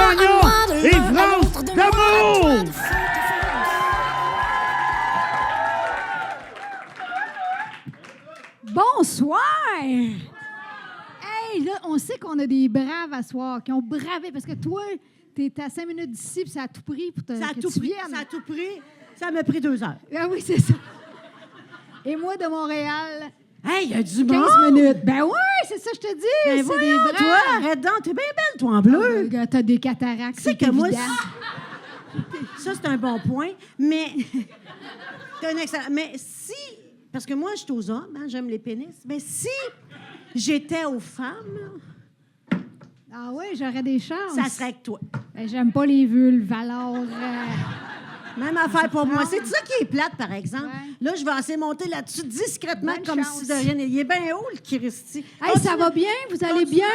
Gagnon et France d'amour! Bonsoir! Hey, là, on sait qu'on a des braves à soir qui ont bravé parce que toi, t'es à 5 minutes d'ici puis ça a tout pris pour que tu viennes. Ça a tout pris. Ça m'a pris 2 heures. Ah oui, c'est ça. Et moi, de Montréal, Hey, il y a du 15 monde! minutes. Ben oui, c'est ça, je te dis. Ben c'est voyons, des braves. toi, arrête donc. T'es bien belle, toi, en bleu. Ah, t'as des cataractes, C'est c'est que moi, évident. ça, c'est un bon point. Mais, c'est un excellent. Mais si, parce que moi, je suis aux hommes, hein, j'aime les pénis. Mais si j'étais aux femmes, Ah oui, j'aurais des chances. ça serait que toi. Ben, j'aime pas les vulves, alors... Même affaire pour moi. C'est ça qui est plate, par exemple. Ouais. Là, je vais essayer de monter là-dessus discrètement, Bonne comme chance. si de rien n'était. Il est bien haut, le Christy. Hey, ça va bien? Vous allez bien?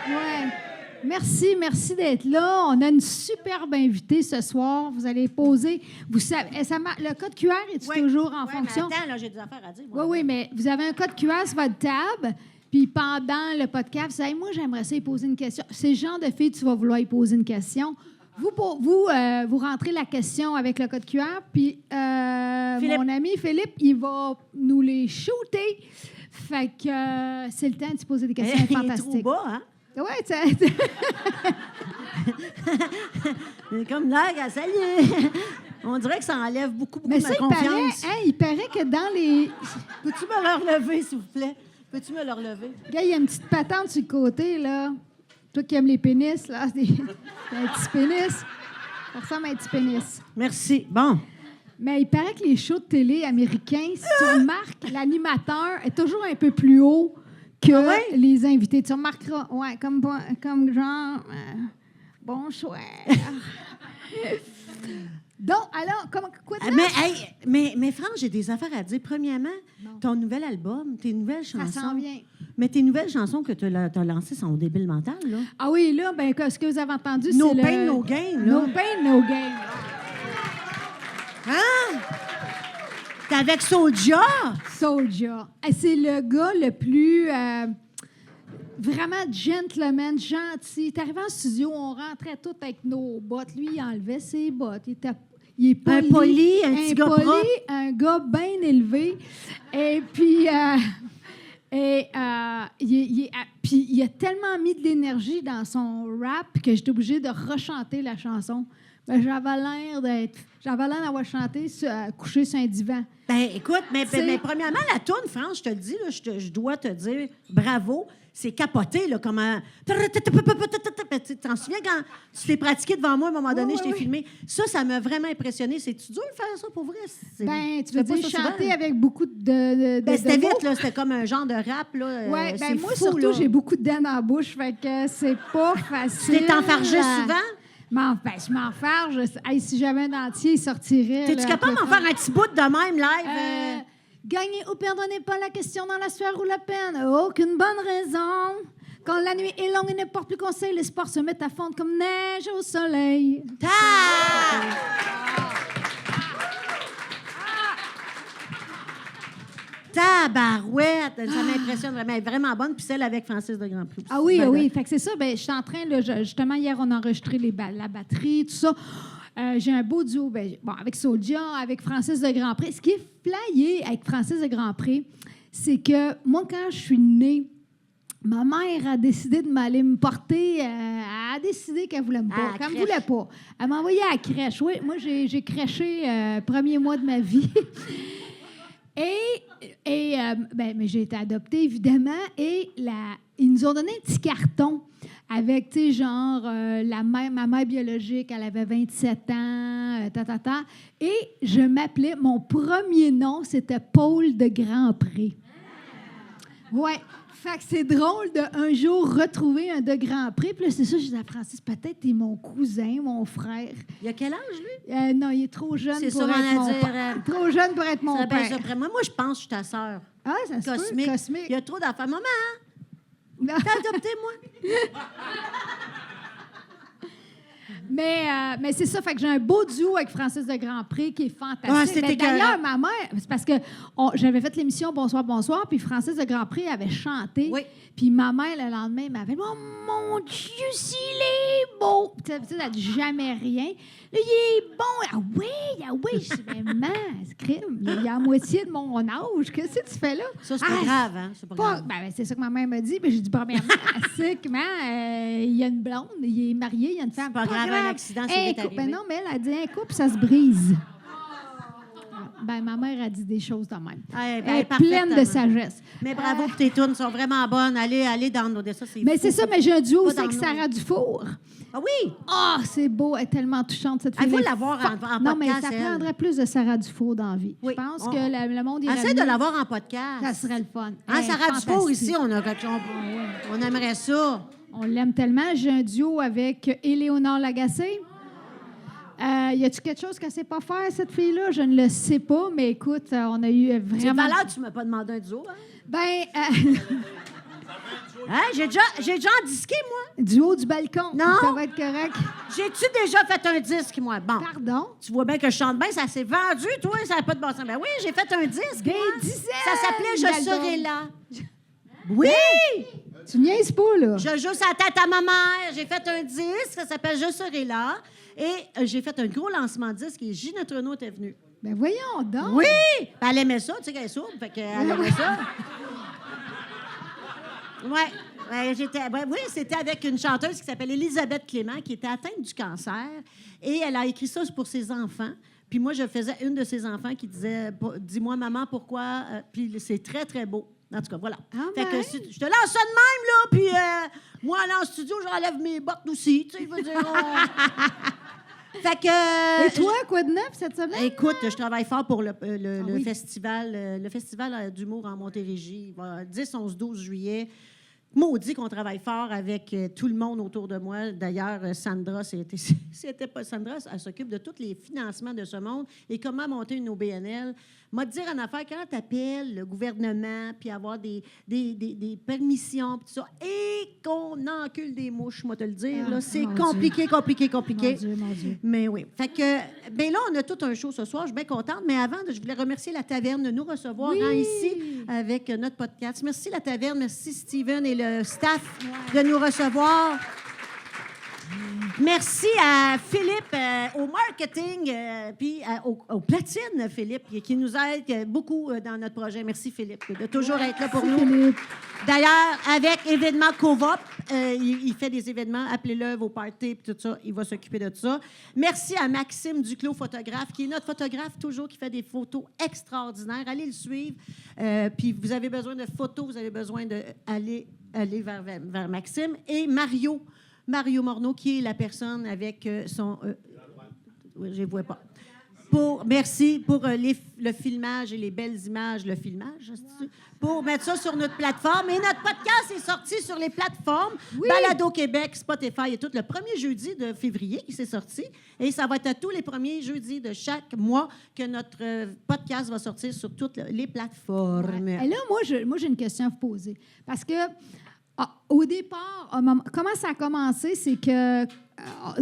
Ouais. Merci d'être là. On a une superbe invitée ce soir. Vous allez poser. Vous savez, le code QR est Ouais. toujours en Ouais, fonction? Mais attends, là, j'ai des affaires à dire. Oui, oui, mais vous avez un code QR sur votre table. Puis pendant le podcast, vous savez, moi, j'aimerais ça y poser une question. C'est le genre de fille, tu vas vouloir y poser une question. Vous rentrez la question avec le code QR, puis mon ami Philippe, il va nous les shooter. Fait que c'est le temps de se poser des questions fantastiques. Il est trop bas, hein? Oui, C'est comme là, salut! On dirait que ça enlève beaucoup mais de ça, ma confiance. il paraît que dans les... Peux-tu me le relever, s'il vous plaît? Peux-tu me le relever? Regarde, il y a une petite patente sur le côté, là. Toi qui aimes les pénis, là, c'est un petit pénis. Ça ressemble à un petit pénis. Merci. Bon. Mais il paraît que les shows de télé américains, si tu remarques, l'animateur est toujours un peu plus haut que les invités. Tu remarqueras, ouais, comme genre, bonsoir. Donc, alors, quoi de Mais France, j'ai des affaires à dire. Premièrement, ton nouvel album, tes nouvelles chansons. Ça s'en vient. Mais tes nouvelles chansons que tu as lancées sont débiles mentales, là. Ah oui, là, ben, ce que vous avez entendu, c'est No le... pain, no gain, là. No pain, no gain. Hein? T'es avec Soulja? Soulja. C'est le gars le plus... vraiment gentleman, gentil. T'es arrivé en studio, on rentrait tous avec nos bottes. Lui, il enlevait ses bottes. Il est poli, un petit gars propre. un gars bien élevé. Et puis... puis il a tellement mis de l'énergie dans son rap que j'étais obligée de rechanter la chanson. Ben, j'avais l'air d'avoir chanté couché sur un divan. Ben écoute, mais premièrement, la toune, France, je te le dis, là, je dois te dire bravo. C'est capoté, là, comment... Tu t'en souviens quand tu t'es pratiqué devant moi, à un moment donné, je t'ai filmé? Ça m'a vraiment impressionné. C'est-tu dur de faire ça, pour vrai? Ben, tu veux dire chanter avec beaucoup de c'était mots? vite, là. C'était comme un genre de rap, là. Oui, ben moi, fou, surtout, là. j'ai beaucoup de dents dans la bouche, fait que c'est pas facile. Tu t'es enfargé souvent? Je m'enfarge. Hey, si j'avais un dentier, il sortirait. T'es-tu capable d'en faire un petit bout de même, live? Gagner ou perdre n'est pas la question dans la sueur ou la peine. Aucune bonne raison. Quand la nuit est longue et ne porte plus conseil, l'espoir se met à fondre comme neige au soleil. Tabarouette! Ça m'impressionne vraiment. Elle est vraiment bonne. Puis celle avec Francis de Grandpré aussi. Ah oui, oui. Fait que c'est ça. Ben, je suis en train, là, justement, hier, on a enregistré la batterie, tout ça. J'ai un beau duo avec Soulja, avec Francis de Grandpré. Ce qui est flyé avec Francis de Grandpré, c'est que moi, quand je suis née, ma mère a décidé de m'aller me porter. Elle a décidé qu'elle ne voulait me pas. Qu'elle ne voulait pas. Elle m'a envoyée à la crèche. Oui, moi, j'ai crèché le premier mois de ma vie. Mais j'ai été adoptée, évidemment. Et ils nous ont donné un petit carton avec, tu sais, genre, ma mère biologique, elle avait 27 ans, Et je m'appelais, mon premier nom, c'était Paul de Grandpré. Ouais. Fait que c'est drôle d'un jour retrouver un de Grandpré. Puis là, c'est ça, je disais à Francis, peut-être t'es mon cousin, mon frère. Il a quel âge, lui? Non, il est trop jeune c'est pour être mon père. Trop jeune pour être mon père. Moi, je pense que je suis ta sœur. Ah, ça se peut, cosmique. Il y a trop d'affaires. Maman, t'as adopté, moi? Mais c'est ça, fait que j'ai un beau duo avec Francis de Grandpré qui est fantastique. Ah, c'était Mais d'ailleurs, écœurant. ma mère, c'est parce que j'avais fait l'émission Bonsoir, bonsoir, puis Francis de Grandpré avait chanté. Oui. Puis ma mère, le lendemain, m'avait dit « Oh mon Dieu, s'il est beau! » Puis tu sais, elle dit jamais rien. Là, il est bon. Ah oui. Je dis « Mais maman, c'est crime. Il est à moitié de mon âge. Qu'est-ce que tu fais là? » Ça, c'est pas grave, hein? C'est pas grave. Ben, c'est ça que ma mère m'a dit. Mais j'ai dit, premièrement, sincèrement, il y a une blonde, il est marié, il y a une femme. C'est pas grave, un accident, c'est vite arrivé. Ben non, mais elle a dit, un couple, ça se brise. Ben, ma mère a dit des choses de même. Eh ben, Elle est parfaitement. pleine de sagesse. Mais bravo pour tes tunes, sont vraiment bonnes. Allez downloader ça, c'est Mais fou. c'est ça, mais j'ai un duo Pas aussi avec download. Sarah Dufour. Ah oui! Ah, c'est beau, elle est tellement touchante, cette fille. Il faut l'avoir en Non, mais podcast, ça elle. prendrait plus de Sarah Dufour dans la vie. Oui. Je pense On- que le monde irait Essaie de mieux. l'avoir en podcast. Ça serait le fun. Hein, Elle est Sarah Dufour, fantastique. ici, on aimerait ça. On l'aime tellement. J'ai un duo avec Éléonore Lagacé. Y a-tu quelque chose qu'elle ne sait pas faire, cette fille-là? Je ne le sais pas, mais écoute, on a eu C'est vraiment... valeur, tu ne m'as pas demandé un duo, hein? Ben, Hein? J'ai déjà disqué, moi. duo du balcon. Non. Ça va être correct. J'ai-tu déjà fait un disque, moi? Bon. Pardon? Tu vois bien que je chante bien, ça s'est vendu, toi, ça n'a pas de bon sens. Ben oui, j'ai fait un disque. Des moi. dizaines Ça s'appelait Je d'albums. serai là. Oui! Tu niaises pas, là. Je joue sa tête à ma mère. J'ai fait un disque, ça s'appelle Je serai là. Et j'ai fait un gros lancement de disque et Ginette Renaud était venue. Ben voyons donc. Oui! Ben, elle aimait ça, tu sais qu'elle est sourde, fait qu'elle aimait ça. Oui, c'était avec une chanteuse qui s'appelle Élisabeth Clément, qui était atteinte du cancer. Et elle a écrit ça pour ses enfants. Puis moi, je faisais une de ses enfants qui disait « Dis-moi, maman, pourquoi? Puis c'est très, très beau. En tout cas, voilà. Ah Fait que ben. je te lance ça de même, là. Puis moi, aller en studio, j'enlève mes bottes aussi. Tu sais, je veux dire, Fait que... Et toi, quoi de neuf cette semaine? Écoute, je travaille fort pour le oui. festival d'humour en Montérégie. Il va 10, 11, 12 juillet. Maudit qu'on travaille fort avec tout le monde autour de moi. D'ailleurs, Sandra, c'était pas Sandra, elle s'occupe de tous les financements de ce monde et comment monter une OBNL. M'a dire en affaire, quand tu appelles le gouvernement, puis avoir des permissions, puis tout ça, et qu'on encule des mouches, moi te le dire, là, c'est mon compliqué. Mon Dieu. Mais oui. Fait que, ben là, on a tout un show ce soir. Je suis bien contente. Mais avant, je voulais remercier la Taverne de nous recevoir Oui. hein, ici avec notre podcast. Merci la Taverne. Merci Steven et le staff de nous recevoir. Merci à Philippe au marketing, puis au platine, Philippe, qui nous aide beaucoup dans notre projet. Merci, Philippe, de toujours être là pour nous. Philippe. D'ailleurs, avec événement Covop, il fait des événements, appelez-le vos parties, puis tout ça, il va s'occuper de ça. Merci à Maxime Duclos, photographe, qui est notre photographe toujours, qui fait des photos extraordinaires. Allez le suivre. Puis vous avez besoin de photos, vous avez besoin d'aller vers Maxime. Et Mario Morneau, qui est la personne avec son... oui, je ne vois pas. Merci pour le filmage et les belles images. Le filmage, pour mettre ça sur notre plateforme. Et notre podcast est sorti sur les plateformes. Oui. Balado Québec, Spotify et tout. Le premier jeudi de février qui s'est sorti. Et ça va être à tous les premiers jeudis de chaque mois que notre podcast va sortir sur toutes les plateformes. Et là, moi, j'ai une question à vous poser. Parce que, au départ, comment ça a commencé, c'est que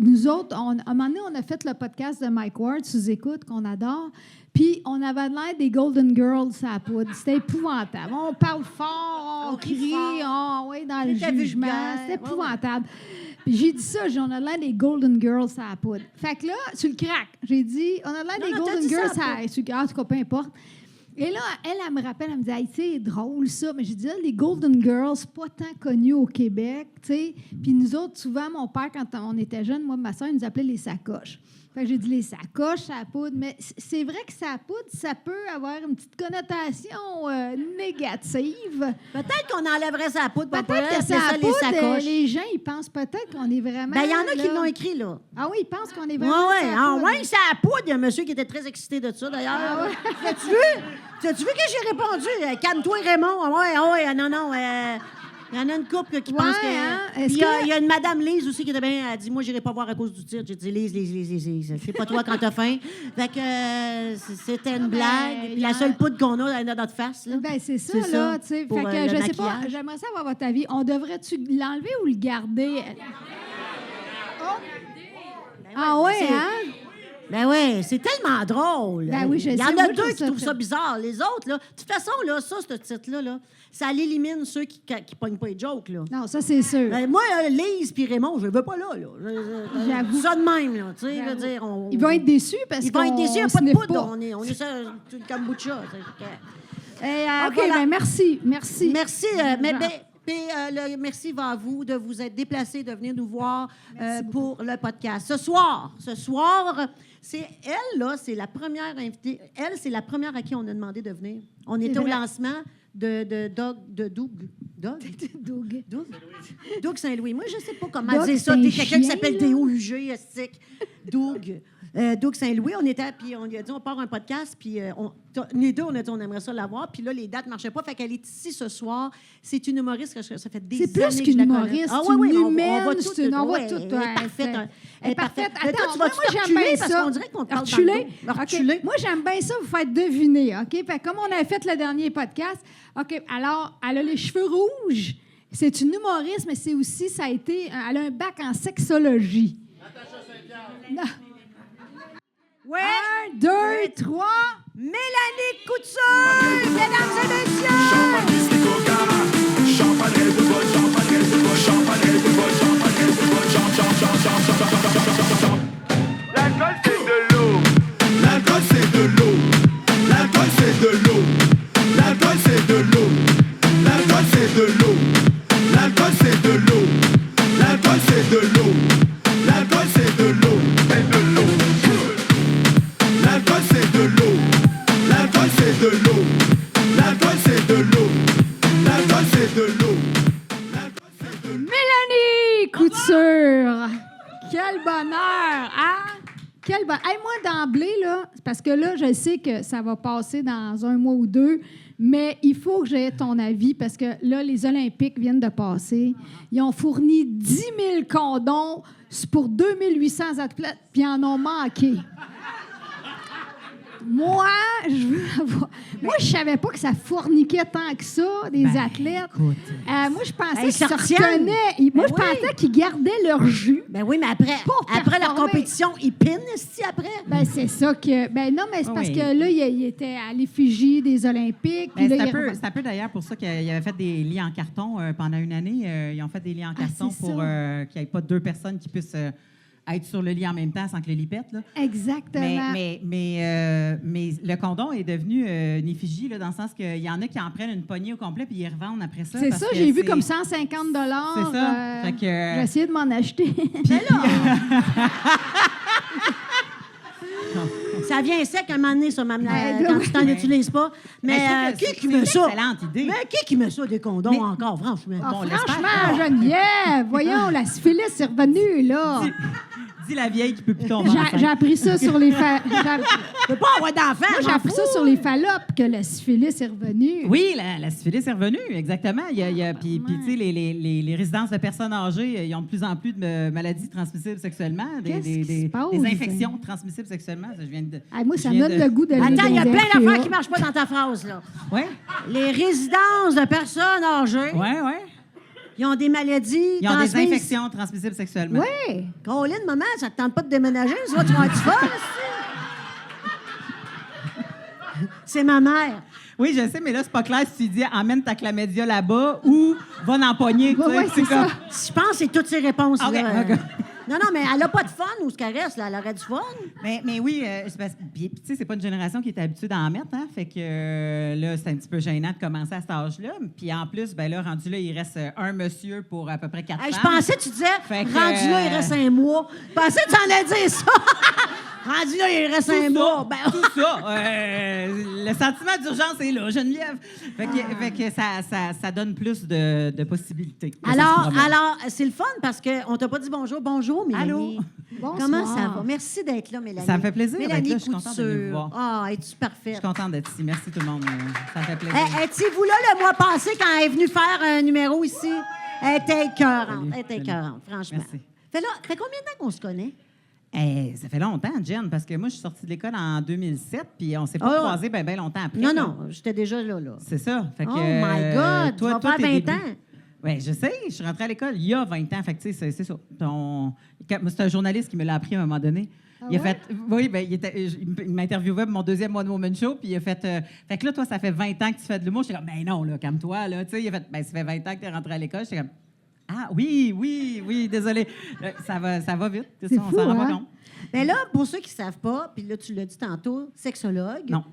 nous autres, à un moment donné, on a fait le podcast de Mike Ward, sous écoute, qu'on adore, puis on avait l'air des Golden Girls à la poudre. C'était épouvantable. On parle fort, on crie, fort. Dans le C'était jugement. vulgaire. C'était épouvantable. Puis j'ai dit ça, on a l'air des Golden Girls à la poudre. Fait que là, tu le craques. J'ai dit, on a l'air des Non, t'as Golden dit ça, Girls toi. en tout cas, peu importe. Et là, elle me rappelle, elle me dit, hey, c'est drôle ça. Mais j'ai dit, les Golden Girls, pas tant connus au Québec, tu sais. Puis nous autres, souvent, mon père, quand on était jeunes, moi, ma soeur, il nous appelait les sacoches. Fait que j'ai dit les sacoches, ça à poudre. Mais c'est vrai que ça à poudre, ça peut avoir une petite connotation négative. Peut-être qu'on enlèverait sa poudre. pour Peut-être appeler que ça à les poudre, sacoches. les gens, ils pensent peut-être qu'on est vraiment. Ben, il y en a qui là. l'ont écrit, là. Ah oui, ils pensent qu'on est Oui, vraiment. oui. ça à Ah, poudre. ouais, ça à poudre. Il y a un monsieur qui était très excité de ça, d'ailleurs. As-tu vu? As-tu vu que j'ai répondu? Calme-toi, Raymond. Ah ouais, non. Il y en a une couple qui pense que... hein? Puis Est-ce il y a une madame Lise aussi qui était bien... Elle dit, moi, j'irai pas voir à cause du titre. J'ai dit, Lise. C'est pas toi quand t'as faim. Fait que c'était une blague. Puis la seule poudre qu'on a, elle est dans notre face, là. Ben, c'est ça, C'est là. ça, Tu sais. pour, Fait que le je sais pas, maquillage. j'aimerais savoir votre avis. On devrait-tu l'enlever ou le garder? Ah ouais, hein? Ben oui, c'est tellement drôle. Ben oui, je Il y sais, en a moi, je deux trouve qui ça trouvent très- ça bizarre. Les autres, là, de toute façon, là, ça, ce titre-là, là, ça l'élimine ceux qui pognent pas les jokes. Là. Non, ça, c'est sûr. Ben, moi, Lise puis Raymond, je ne veux pas là. J'avoue. Ça de même, là. Tu sais, je veux dire, Ils vont être déçus parce Ils vont être déçus, il n'y a qu'on pas de sniffe poudre. pas. On est sur une kombucha. Et, OK, voilà. ben merci. Merci. Merci. Jean. Merci à vous de vous être déplacés, de venir nous voir pour le podcast. Ce soir, c'est elle, là, c'est la première invitée. Elle, c'est la première à qui on a demandé de venir. On était au vrai. lancement de Doug. Doug Saint-Louis. Moi, je ne sais pas comment Doug, dire ça. c'est T'es un quelqu'un qui chien, s'appelle là. Théo Huger, estique. Doug. Doug Saint-Louis, on était, puis on lui a dit, on part un podcast, puis les deux, on a dit, on aimerait ça l'avoir, puis là, les dates ne marchaient pas, fait qu'elle est ici ce soir. C'est une humoriste que ça fait des C'est plus années que qu'une je la connais. humoriste, Ah, c'est oui, une oui, humaine, on va c'est une- on va ouais, tout, Elle est ouais, parfaite. elle Elle est parfaite. Mais Attends, toi, tu vas moi, j'aime reculer, bien parce ça. qu'on dirait qu'on te parle dans Reculer? le dos. OK. Reculer. Moi, j'aime bien ça, vous faites deviner, OK? Fait que comme on a fait le dernier podcast, OK, alors, elle a les cheveux rouges. C'est une humoriste, mais c'est aussi, ça a été, elle a un bac en sexologie. Non. Ouais. 1, 2, 3. Mélanie Couture, mesdames et messieurs. L'alcool c'est de l'eau. L'alcool c'est de l'eau. L'alcool c'est de l'eau. L'alcool c'est de l'eau. L'alcool c'est de l'eau. L'alcool c'est de l'eau. L'alcool c'est de l'eau. L'alcool c'est de l'eau. C'est de l'eau. L'alcool c'est de l'eau. L'alcool c'est de l'eau. L'alcool c'est de l'eau. L'alcool c'est de l'eau. L'alcool c'est de l'eau. Mélanie Couture. Quel bonheur, hein? Quel bonheur. Hey, moi, d'emblée, là, c'est parce que là, je sais que ça va passer dans 1 mois ou 2, mais il faut que j'aie ton avis parce que là, les Olympiques viennent de passer. Ils ont fourni 10 000 condoms pour 2800 athlètes, puis ils en ont manqué. Moi, je veux avoir... Moi, je savais pas que ça fourniquait tant que ça, des athlètes. écoute. Moi, je pensais Hey, qu'ils se sortienne. retenaient. Moi, je Ben oui. pensais qu'ils gardaient leur jus. Ben oui, mais après la performer. compétition, ils pinent, ici après. Ben, c'est ça que... Ben non, mais c'est parce Oui. que là, il était à l'effigie des Olympiques. puis Ben, là, c'est il est un peu d'ailleurs pour ça qu'ils avaient fait des lits en carton pendant une année. Ils ont fait des lits en carton c'est pour ça. qu'il n'y ait pas 2 personnes qui puissent être sur le lit en même temps sans que le lit pète. Là. Exactement. Mais le condom est devenu une effigie, là, dans le sens qu'il y en a qui en prennent une poignée au complet puis ils revendent après ça. C'est parce ça, que j'ai vu c'est- comme 150 C'est ça. Fait que, J'ai essayé de m'en acheter. Ça vient sec un moment donné, ça, même, Ouais, quand ouais. tu t'en utilises pas. Mais je trouve que qui c'est qui une met ça? excellente idée. Mais qui met ça, des condoms, Mais- encore, franchement? Ah, Bon, l'espère franchement, pas. Geneviève, voyons, la syphilis est revenue, là. Dis la vieille qui peut plus tomber J'ai enceinte. appris ça sur les... Tu peux pas avoir d'enfant, Moi, j'ai appris ça sur les phallopes, que la syphilis est revenue. Oui, la syphilis est revenue, exactement. Puis, tu sais, les résidences de personnes âgées, ils ont de plus en plus de maladies transmissibles sexuellement, Qu'est-ce qui des se passe? infections transmissibles sexuellement. Ça, je viens de. Ah, moi, ça je me viens donne de- le goût d'aller Attends, il y a dans plein les d'affaires RPA. qui marchent pas dans ta phrase, là. Ouais, Les résidences de personnes âgées, ouais. ils ont des maladies Ils ont des transmises. infections transmissibles sexuellement. Oui. Caroline, maman, ça te tente pas de déménager? Tu vas être folle, c'est ma mère. Oui, je sais, mais là, c'est pas clair si tu dis emmène ta chlamydia là-bas ou va n'empoigner. tu sais, Ouais, c'est ça. Je pense que c'est toutes ces réponses. OK, là. OK. Non, mais elle a pas de fun ou ce qu'elle reste, là. Elle aurait du fun. Mais oui, puis, tu sais, c'est pas une génération qui est habituée d'en mettre, hein? Fait que là, c'est un petit peu gênant de commencer à cet âge-là. Puis en plus, ben là, rendu là, il reste un monsieur pour à peu près 4 Hey, je femmes. pensais que tu disais, Fait que, rendu là, il reste un mois. Je pensais que tu en allais dire ça. Rendu là, il reste un Tout mois. ça, Ben, tout ça. Le sentiment d'urgence est là, Geneviève. Fait que ça donne plus de possibilités. que ça se promène. alors, c'est le fun parce qu'on t'a pas dit bonjour. Bonjour, Mélanie. Allô? Bonsoir. Comment ça va? Merci d'être là, Mélanie. Ça me fait plaisir d'être Mélanie là. Je suis contente de venir vous Couture. voir. Ah, es-tu Je parfaite? suis contente d'être ici. Merci tout le monde. Ça me fait plaisir. Étiez-vous là le mois passé quand elle est venue faire un numéro ici? Elle était écœurante. Salut, Elle était salut. écœurante, franchement. Merci. Fait combien de temps qu'on se connaît? Ça fait longtemps, Jen, parce que moi, je suis sortie de l'école en 2007, puis on s'est pas Oh. croisés bien longtemps après. Non, là. non, j'étais déjà là. C'est ça. Fait que, Oh my God, tu vas toi, faire tes 20 débuts- ans. Oui, je sais. Je suis rentrée à l'école il y a 20 ans. Fait que, tu sais, c'est ça. C'est un journaliste qui me l'a appris à un moment donné. Il a fait... Oui, ben, il m'interviewait pour mon deuxième One Woman Show, puis il a fait... fait que là, toi, ça fait 20 ans que tu fais de l'humour. J'étais comme, ben non, là, calme-toi, là. Tu sais, il a fait, ben, ça fait 20 ans que tu es rentrée à l'école. J'étais comme, ah, oui, désolé. Ça va vite. C'est on fou, s'en rend pas hein? compte. Mais là, pour ceux qui ne savent pas, puis là, tu l'as dit tantôt, sexologue. Non.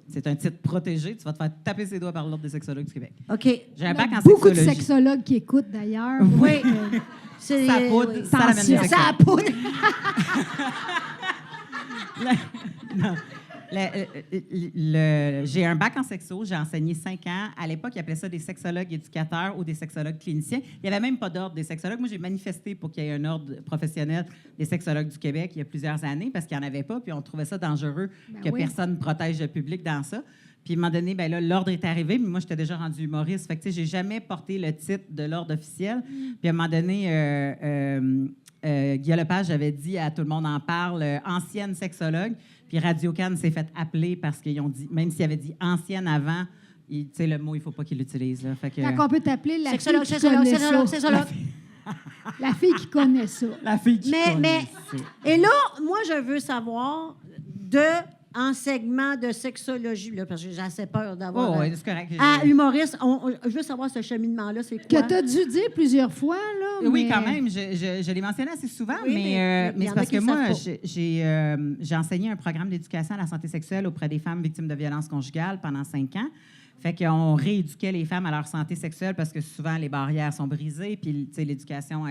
C'est un titre protégé. Tu vas te faire taper ses doigts par l'Ordre des sexologues du Québec. OK. J'ai un Il y a bac en beaucoup de sexologie. sexologues qui écoutent, d'ailleurs. Oui. C'est Ça poudre, oui. ça l'amène Attention, des Ça sexologues. a poudre. Non. J'ai un bac en sexo, j'ai enseigné 5 ans. À l'époque, ils appelaient ça des sexologues éducateurs ou des sexologues cliniciens. Il n'y avait même pas d'ordre des sexologues. Moi, j'ai manifesté pour qu'il y ait un ordre professionnel des sexologues du Québec il y a plusieurs années parce qu'il n'y en avait pas, puis on trouvait ça dangereux que oui. personne protège le public dans ça. Puis, à un moment donné, ben là, l'ordre est arrivé, mais moi, j'étais déjà rendue humoriste. Fait que, tu sais, j'ai jamais porté le titre de l'ordre officiel. Puis, à un moment donné, Guy Lepage avait dit à Tout le monde en parle, ancienne sexologue. Puis Radio-Can s'est fait appeler parce qu'ils ont dit, même s'il avait dit ancienne avant, tu sais, le mot, il ne faut pas qu'il l'utilise. Là. Fait que, Fait qu'on peut t'appeler la Sexologue, fille qui sexologue, connaît sexologue, ça. sexologue. La fille qui connaît ça. la fille qui Mais, connaît ça. et là, moi, je veux savoir de enseignement de sexologie, là, parce que j'ai assez peur d'avoir... Oh, oui, c'est correct. à humoriste, je veux savoir ce cheminement-là, c'est quoi? Que tu as dû dire plusieurs fois, là. Oui, mais- quand même. Je l'ai mentionné assez souvent, Oui, mais il y c'est en a parce qui que le moi, savent j'ai enseigné un programme d'éducation à la santé sexuelle auprès des femmes victimes de violences conjugales pendant 5 ans. Fait qu'on rééduquait les femmes à leur santé sexuelle parce que souvent, les barrières sont brisées. Puis, tu sais, l'éducation,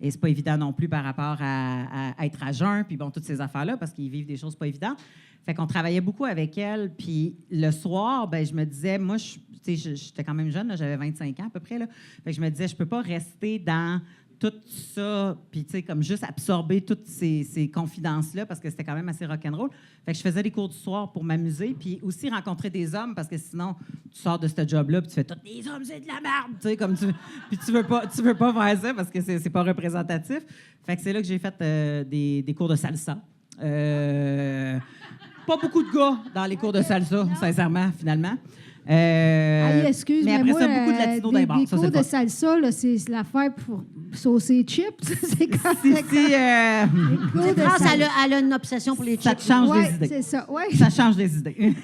c'est pas évident non plus par rapport à être à jeun. Puis, bon, toutes ces affaires-là, parce qu'ils vivent des choses pas évidentes. Fait qu'on travaillait beaucoup avec elles. Puis, le soir, ben je me disais, moi, tu sais, j'étais quand même jeune, là, j'avais 25 ans à peu près. Là. Fait que je me disais, je peux pas rester dans tout ça, puis tu sais, comme juste absorber toutes ces confidences-là, parce que c'était quand même assez rock'n'roll. Fait que je faisais des cours du soir pour m'amuser, puis aussi rencontrer des hommes, parce que sinon, tu sors de ce job-là, puis tu fais « Tous les hommes, c'est de la merde! » Tu sais, comme puis tu veux pas faire ça, parce que c'est pas représentatif. Fait que c'est là que j'ai fait des cours de salsa. Pas beaucoup de gars dans les cours de salsa, sincèrement, finalement. Aïe, excuse, mais après moi, ça, beaucoup de latinos dans les bars. des Ça, cours c'est de le fun. salsa, là, c'est l'affaire pour saucer chips. C'est comme Si, les cours de France, salsa. elle a une obsession pour les Ça chips. te change Ouais, des idées. c'est ça, ouais. Ça change des idées.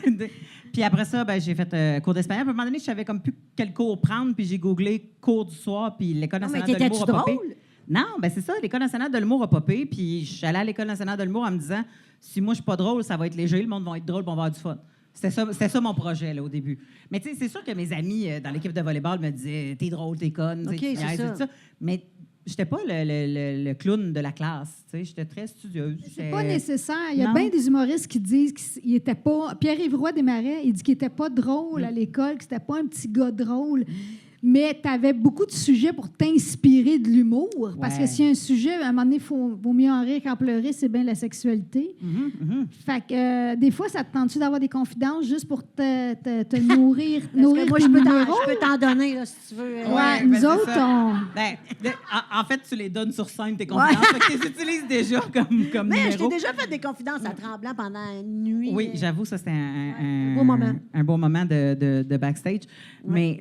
Puis après ça, ben, j'ai fait cours d'espagnol. Puis à un moment donné, je savais comme plus quel cours prendre. Puis j'ai googlé cours du soir. Puis l'École Non, mais nationale de l'humour a t'étais-tu popé. drôle? Non, ben c'est ça. L'École nationale de l'humour a popé. Puis je suis allée à l'École nationale de l'humour en me disant, si moi je suis pas drôle, ça va être léger. Le monde va être drôle, puis on va avoir du fun. C'était ça mon projet là, au début. Mais tu sais, c'est sûr que mes amis dans l'équipe de volleyball me disaient, t'es drôle, t'es conne. OK, tu sais, tu c'est niaises, ça. tout ça. Mais j'étais pas le clown de la classe. Tu sais, j'étais très studieuse. C'est pas nécessaire. Il y a Non. bien des humoristes qui disent qu'il était pas. Pierre-Yves Roy Desmarais, il dit qu'il était pas drôle à l'école, que c'était pas un petit gars drôle. Mais tu avais beaucoup de sujets pour t'inspirer de l'humour. Parce que Ouais. s'il y a un sujet, à un moment donné, vaut mieux en rire qu'en pleurer, c'est bien la sexualité. Fait que des fois, ça te tente-tu d'avoir des confidences juste pour te nourrir, Parce nourrir que moi, tes je numéros? peux t'en donner, là, si tu veux. Ouais, Ouais, nous ben, c'est autres, ça. on... Ben, en fait, tu les donnes sur scène, tes confidences. Fait que tu les utilises déjà comme Mais je numéro. t'ai déjà fait des confidences à Tremblant pendant une nuit. Oui, j'avoue, ça, c'était un beau moment. un beau moment de backstage. Mais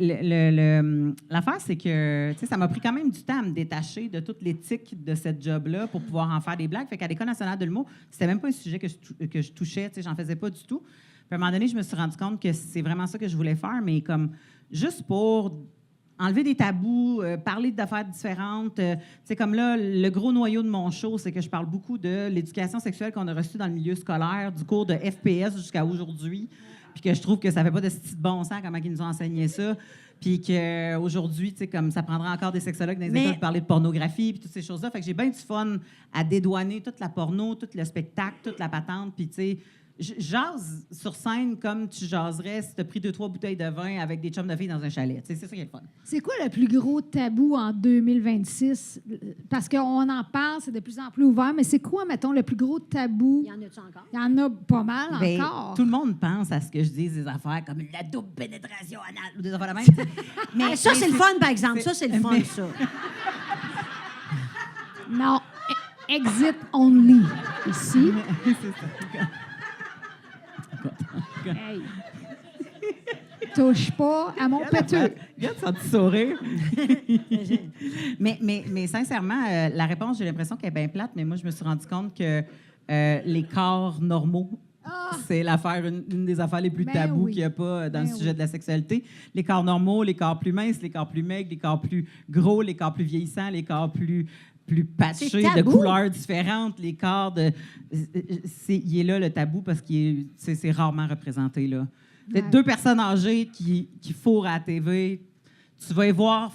l'affaire, c'est que tu sais, ça m'a pris quand même du temps à me détacher de toute l'éthique de cette job-là pour pouvoir en faire des blagues. Fait qu'à l'École nationale de l'humour, c'était même pas un sujet que je touchais. Tu sais, j'en faisais pas du tout. Puis à un moment donné, je me suis rendu compte que c'est vraiment ça que je voulais faire, mais comme juste pour enlever des tabous, parler d'affaires différentes. Tu sais, comme là, le gros noyau de mon show, c'est que je parle beaucoup de l'éducation sexuelle qu'on a reçue dans le milieu scolaire, du cours de FPS jusqu'à aujourd'hui, puis que je trouve que ça fait pas de style de bon sens comment ils nous ont enseigné ça, puis qu'aujourd'hui, tu sais, comme ça prendra encore des sexologues dans les écoles pour parler de pornographie, puis toutes ces choses-là. Fait que j'ai bien du fun à dédouaner toute la porno, tout le spectacle, toute la patente, puis tu sais, jase sur scène comme tu jaserais si tu as pris 2-3 bouteilles de vin avec des chums de filles dans un chalet. Tu sais, c'est ça qui est le fun. C'est quoi le plus gros tabou en 2026? Parce qu'on en parle, c'est de plus en plus ouvert, mais c'est quoi, mettons, le plus gros tabou? Il y en a-tu encore? Il y en a pas mal Ben, encore. tout le monde pense à ce que je dise des affaires comme la double pénétration anale ou des affaires de même. tu sais. Mais ça, c'est le fun, par exemple. c'est- Ça, c'est le fun, mais- ça. Non, exit only. Ici. C'est ça. Hey. touche pas à mon péteux. Regarde son petit sourire. mais sincèrement, la réponse, j'ai l'impression qu'elle est bien plate, mais moi, je me suis rendu compte que les corps normaux, c'est une des affaires les plus Ben tabous oui. qu'il n'y a pas dans le Ben sujet oui. de la sexualité. Les corps normaux, les corps plus minces, les corps plus maigres, les corps plus gros, les corps plus vieillissants, les corps plus patchés, C'est de tabou. couleurs différentes, les corps de... Il est là, le tabou, parce que c'est rarement représenté, là. Ouais. 2 personnes âgées qui fourrent à la TV, tu vas y voir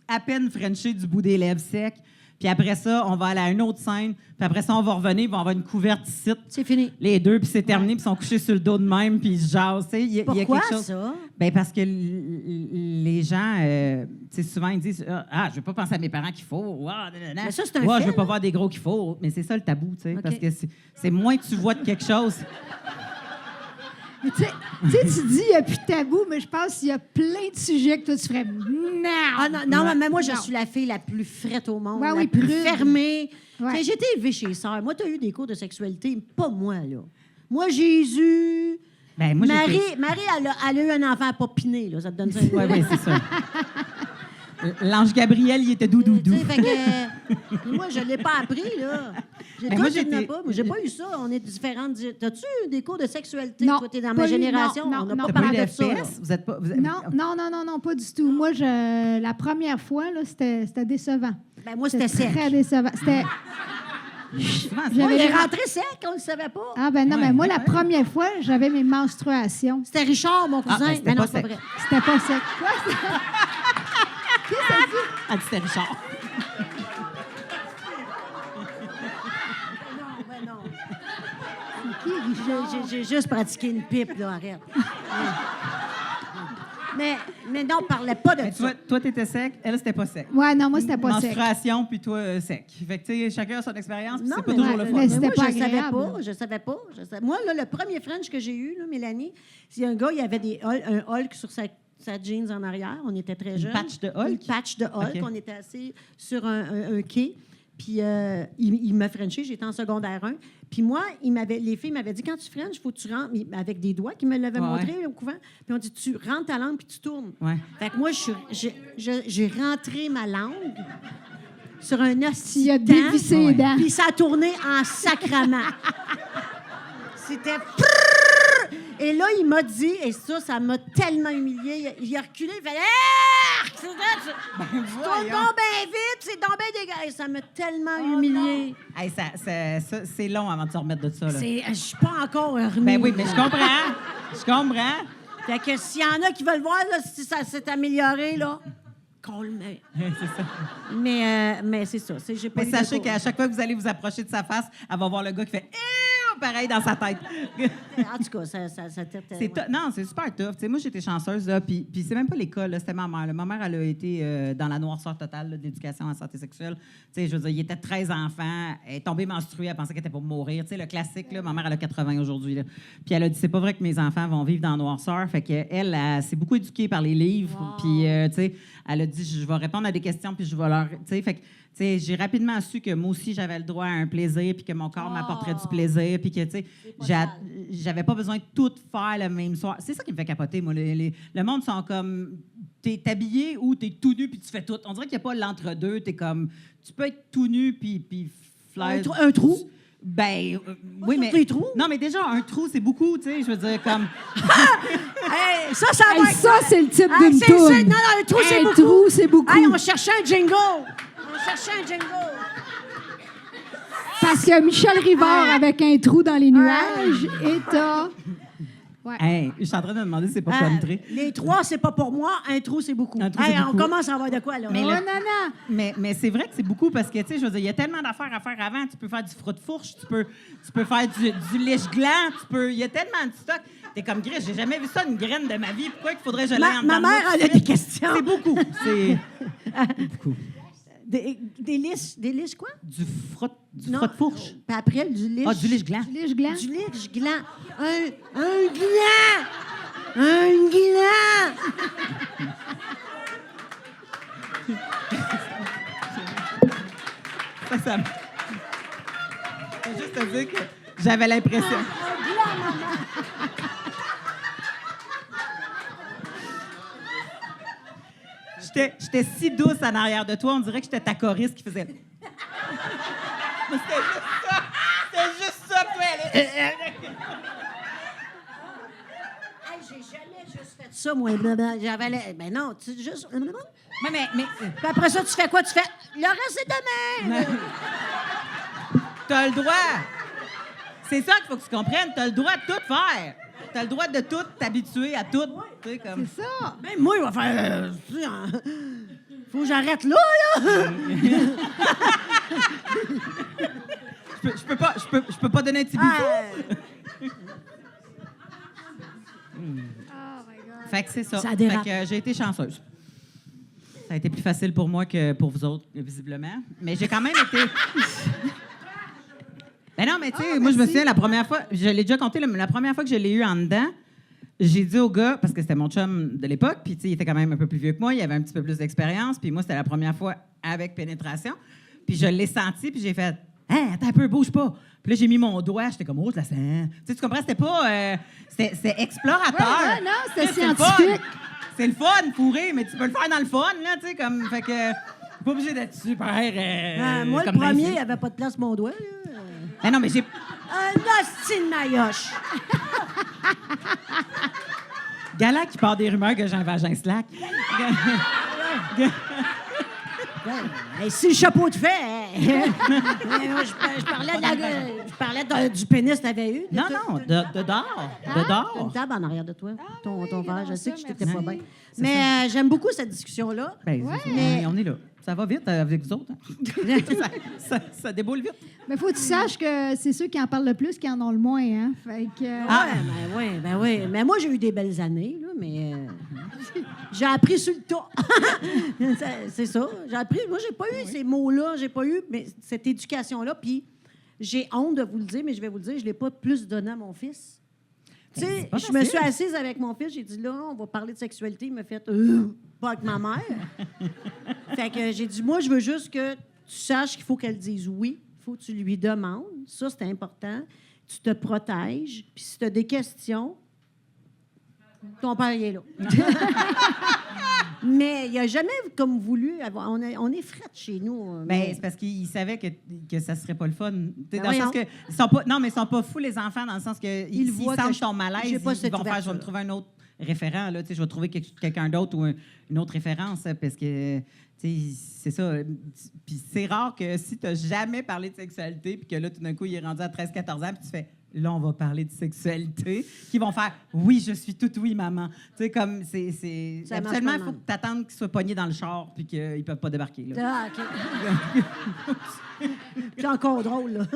à peine frencher du bout des lèvres secs, puis après ça, on va aller à une autre scène, puis après ça, on va revenir, puis on va avoir une couverte ici, C'est fini. les 2, puis c'est terminé, puis ils sont couchés sur le dos de même, puis ils se jasent. Tu sais, il y a Pourquoi quelque chose... ça? Ben parce que les gens, tu sais, souvent, ils disent « Ah, je veux pas penser à mes parents qu'il faut. Ah, nanana. Mais ça, c'est un Ouais, fait, je veux pas là. voir des gros qu'il faut. » Mais c'est ça le tabou, tu sais, OK. parce que c'est moins que tu vois de quelque chose. Mais tu sais, tu dis, il n'y a plus de tabou, mais je pense qu'il y a plein de sujets que toi, tu ferais non. Ah non, mais moi, je Non. suis la fille la plus frette au monde, Ouais, la oui, plus prude. fermée. Ouais. Tu sais, j'ai été élevée chez Sœur. Moi, tu as eu des cours de sexualité, pas moi, là. Moi, Jésus... Ben, moi, Marie, elle a eu un enfant à popiner, là. Ça te donne ça? Oui, oui, c'est ça. L'ange Gabriel, il était doudou. Tu sais, fait que, moi, je ne l'ai pas appris, là. Mais moi, Toi, tu j'étais- n'as pas. Moi, j'ai pas eu ça. On est différentes. T'as-tu eu des cours de sexualité? Non, Toi, t'es dans pas ma eu, génération. non, On n'a non, pas T'as pas eu parlé de de ça, là. FPS? Vous êtes pas... Non, pas du tout. Moi, la première fois, là, c'était décevant. Ben, moi, c'était sec. Très décevant. C'était... Souvent, c'est Moi, J'avais il est des- rentré sec, on ne le savait pas. Ah, ben non, Ouais, mais moi, la ouais. première fois, j'avais mes menstruations. C'était Richard, mon cousin. ben, c'était Mais non, pas c'est pas sec. vrai. C'était pas sec. Quoi? Qu'est-ce que ça dit? Elle dit c'était Richard. Non, ben non. Qui, Richard? J'ai juste pratiqué une pipe, là, arrête. mais non, on parlait pas de Mais ça. toi, t'étais sec, elle, c'était pas sec. Ouais, non, moi, c'était pas sec. Menstruation, puis toi, sec. Fait que, tu sais, chacun a son expérience, puis Non, c'est pas mais toujours moi, le mais fun. c'était moi, pas je savais agréable, pas. là. Je savais pas. Moi, là, le premier French que j'ai eu, là, Mélanie, c'est un gars, il avait un Hulk sur sa jeans en arrière. On était très jeunes. patch de Hulk? Une patch de Hulk. OK. On était assis sur un quai. Puis il m'a frenché. J'étais en secondaire 1. Puis moi, les filles m'avaient dit, quand tu frenches, il faut que tu rentres, avec des doigts qu'ils me l'avaient Ouais. montré au couvent. Puis on dit, tu rentres ta langue puis tu tournes. Ouais. Fait que moi, j'ai rentré ma langue sur un Il hostie a de dent, dévissé les dents. puis ça a tourné en sacrament. C'était... Et là, il m'a dit, et ça m'a tellement humilié. Il a reculé, il fait Arrgh! C'est ça, tu tournes donc bien vite, c'est donc bien dégueulasse. Et ça m'a tellement humilié. Hey, ça, c'est long avant de se remettre de ça. Là. Je suis pas encore remis. Ben oui, mais je comprends. Je comprends. Fait que s'il y en a qui veulent voir là, si ça s'est amélioré, là, qu'on le met. C'est ça. Mais c'est ça. J'ai pas Mais eu de sachez cours. qu'à chaque fois que vous allez vous approcher de sa face, elle va voir le gars qui fait pareil dans sa tête. En tout cas, ça tête. C'est non, c'est super tough. Tu sais, moi, j'étais chanceuse, là, puis c'est même pas l'école, là, c'était ma mère. Là. Ma mère, elle a été dans la noirceur totale là, d'éducation en santé sexuelle. Tu sais, je veux dire, il était 13 enfants, elle est tombée menstruée, elle pensait qu'elle était pour mourir. Tu sais, le classique, là, ma mère, elle a 80 aujourd'hui. Là. Puis elle a dit, c'est pas vrai que mes enfants vont vivre dans la noirceur. Fait qu'elle, elle s'est beaucoup éduquée par les livres. Wow. Puis, tu sais, elle a dit, je vais répondre à des questions, puis je vais leur... Tu sais, fait que, tu sais, j'ai rapidement su que moi aussi, j'avais le droit à un plaisir, puis que mon corps m'apporterait du plaisir, puis que, tu sais, j'avais pas besoin de tout faire le même soir. C'est ça qui me fait capoter, moi. Le monde sont comme, t'es habillé ou t'es tout nu, puis tu fais tout. On dirait qu'il n'y a pas l'entre-deux. T'es comme, tu peux être tout nu, puis flair. Un trou? Ben, oui, mais... des trous? Non, mais déjà, un trou, c'est beaucoup, tu sais, je veux dire, comme... Hey, ça Hey, va être... ça, c'est le titre Hey, d'une c'est- toune. non, un trou, c'est Un beaucoup. trou, c'est beaucoup. Hey, on cherchait un jingle. Parce que Michel Rivard avec un trou dans les nuages et t'as... Ouais. Hey, je suis en train de me demander si c'est pas Ah, country. les trois, c'est pas pour moi. Un trou, c'est beaucoup. Un trou, Hey, c'est on beaucoup. commence à avoir de quoi, là. Mais Oh, le- non, non. Mais c'est vrai que c'est beaucoup parce que, tu sais, je veux dire, il y a tellement d'affaires à faire avant. Tu peux faire du frotte-fourche, tu peux faire du lèche-gland, il y a tellement de stock. T'es comme, Gris, j'ai jamais vu ça, une graine de ma vie. Pourquoi il faudrait que je l'aie en Ma dedans de mère, moi elle a tout de des suite? questions. C'est beaucoup. C'est beaucoup. Des liches, quoi? Du Non. frotte-fourche. Puis après, du liche. Ah, du lèche-gland. Du lèche-gland. Du liche-gland. Un gland! Un gland! Ça me... Faut juste te dire que j'avais l'impression. J'étais si douce en arrière de toi, on dirait que j'étais ta choriste qui faisait... Mais c'était juste ça! C'était juste ça que toi, elle... Hey, j'ai jamais juste fait ça, moi. J'avais... Ben non, tu juste... Mais Puis après ça, tu fais quoi? Tu fais... Le reste, c'est demain! t'as le droit. C'est ça qu'il faut que tu comprennes. T'as le droit de tout faire. T'as le droit de tout t'habituer à tout. Tu sais, comme... C'est ça. Même moi, il va faire... faut que j'arrête là, là! Je peux pas donner un petit bisou. Oh my God. Fait que c'est ça. Ça dérape. Fait que j'ai été chanceuse. Ça a été plus facile pour moi que pour vous autres, visiblement. Mais j'ai quand même été... Ben non, mais tu sais, moi, je me souviens, la première fois, je l'ai déjà compté, la première fois que je l'ai eu en dedans, j'ai dit au gars, parce que c'était mon chum de l'époque, puis tu sais, il était quand même un peu plus vieux que moi, il avait un petit peu plus d'expérience, puis moi, c'était la première fois avec pénétration. Puis je l'ai senti, puis j'ai fait « Hein, attends un peu, bouge pas! » Puis là, j'ai mis mon doigt, j'étais comme « Oh, je la sens! » Tu sais, tu comprends? C'était pas... c'était explorateur. Ouais, non, c'était Tu sais, c'est le scientifique. fun. C'est le fun, fourré, mais tu peux le faire dans le fun, là, tu sais, comme... Fait que... Pas obligé d'être super... moi, le comme dans les premier, il films. n'y avait pas de place mon doigt, là. Ben non, mais j'ai... Un hostie de maillotche! Gala qui part des rumeurs que j'ai un vagin slack. Hey, si le chapeau de fait... moi, je parlais du pénis que t'avais eu. Non, non, de dehors. De T'as une dehors. table en arrière de toi, ton verre. Je sais que je ça, t'étais merci. pas bien. Mais j'aime beaucoup cette discussion-là. Ben, Mais- on est là. Ça va vite avec vous autres. Hein? ça déboule vite. Mais faut que tu saches que c'est ceux qui en parlent le plus qui en ont le moins, hein? Fait que... Ben oui. Mais moi, j'ai eu des belles années, là, mais j'ai appris sur le tas. C'est ça. J'ai appris. Moi, j'ai pas eu ces mots-là, j'ai pas eu mais cette éducation-là. Puis j'ai honte de vous le dire, mais je vais vous le dire, je l'ai pas plus donné à mon fils. Tu sais, c'est pas je me facile. suis assise avec mon fils, j'ai dit là, on va parler de sexualité. Il m'a fait pas avec ma mère. Fait que j'ai dit, moi, je veux juste que tu saches qu'il faut qu'elle dise oui. Il faut que tu lui demandes. Ça, c'est important. Tu te protèges. Puis si tu as des questions, ton père il est là. Mais il n'a jamais comme voulu avoir... On est frette chez nous. Ben, mais- c'est parce qu'il savait que ça serait pas le fun. T'sais, Ben dans le sens voyons. que ils sont pas, non, mais ils sont pas fous les enfants dans le sens que Ils s'ils voient que sentent je- ton malaise, j'ai pas ils cette vont faire. Je vais me ouverture. trouver un autre référent là. Tu sais, je vais trouver quelqu'un d'autre ou une autre référence parce que tu sais, c'est ça. Puis c'est rare que si tu n'as jamais parlé de sexualité puis que là tout d'un coup il est rendu à 13-14 ans puis tu fais là, on va parler de sexualité, qui vont faire « Oui, je suis toute oui, maman ». Tu sais, comme, c'est... Ça marche Habituellement, pas il faut mal. que tu attendes qu'ils soient pognés dans le char puis qu'ils ne peuvent pas débarquer. Là. Ah, OK. C'est encore drôle, là.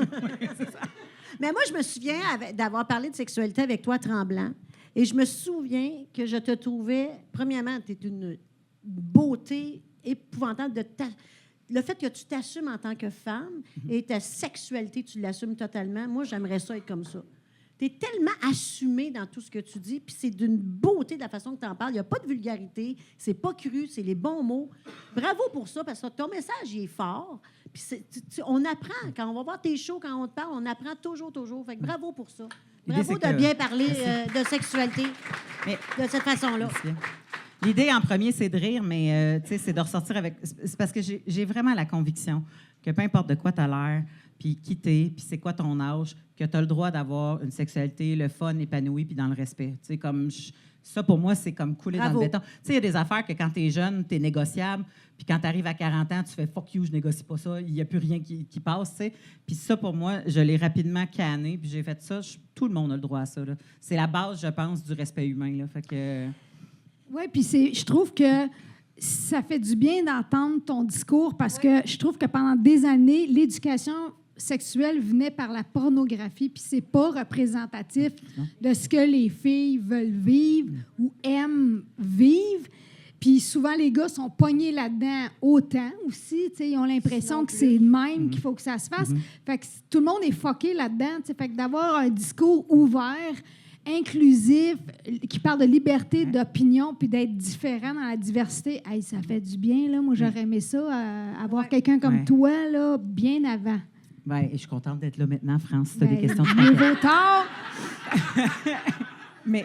Mais moi, je me souviens d'avoir parlé de sexualité avec toi, Tremblant. Et je me souviens que je te trouvais... Premièrement, tu es une beauté épouvantable de le fait que tu t'assumes en tant que femme et ta sexualité, tu l'assumes totalement. Moi, j'aimerais ça être comme ça. Tu es tellement assumé dans tout ce que tu dis, puis c'est d'une beauté de la façon que tu en parles. Il n'y a pas de vulgarité, c'est pas cru, c'est les bons mots. Bravo pour ça, parce que ton message, il est fort. Puis on apprend. Quand on va voir tes shows, quand on te parle, on apprend toujours. Fait que bravo pour ça. L'idée, Bravo c'est de que- bien parler de sexualité Mais- de cette façon-là. Merci. L'idée en premier, c'est de rire, mais tu sais, c'est de ressortir avec. C'est parce que j'ai vraiment la conviction que peu importe de quoi tu as l'air, puis qui t'es, puis c'est quoi ton âge, que tu as le droit d'avoir une sexualité, le fun, épanoui, puis dans le respect. Tu sais, comme. Ça, pour moi, c'est comme couler Bravo. dans le béton. Tu sais, il y a des affaires que quand tu es jeune, tu es négociable, puis quand tu arrives à 40 ans, tu fais « fuck you, je négocie pas ça, il n'y a plus rien qui passe », tu sais. Puis ça, pour moi, je l'ai rapidement canné, puis j'ai fait ça. Tout le monde a le droit à ça, là. C'est la base, je pense, du respect humain, là. Fait que... Oui, puis je trouve que ça fait du bien d'entendre ton discours parce que je trouve que pendant des années, l'éducation sexuelle venait par la pornographie, puis c'est pas représentatif de ce que les filles veulent vivre ou aiment vivre. Puis souvent, les gars sont pognés là-dedans autant aussi. Tu sais, ils ont l'impression que c'est de même qu'il faut que ça se fasse. Fait que tout le monde est fucké là-dedans. Tu sais, fait que d'avoir un discours ouvert, inclusif, qui parle de liberté d'opinion puis d'être différent dans la diversité, hey, ça fait du bien. Là. Moi, j'aurais aimé ça, avoir quelqu'un comme Ouais. toi là, bien avant. Ben, et je suis contente d'être là maintenant, France, si tu as Ben, des questions. mieux vaut tard. Mais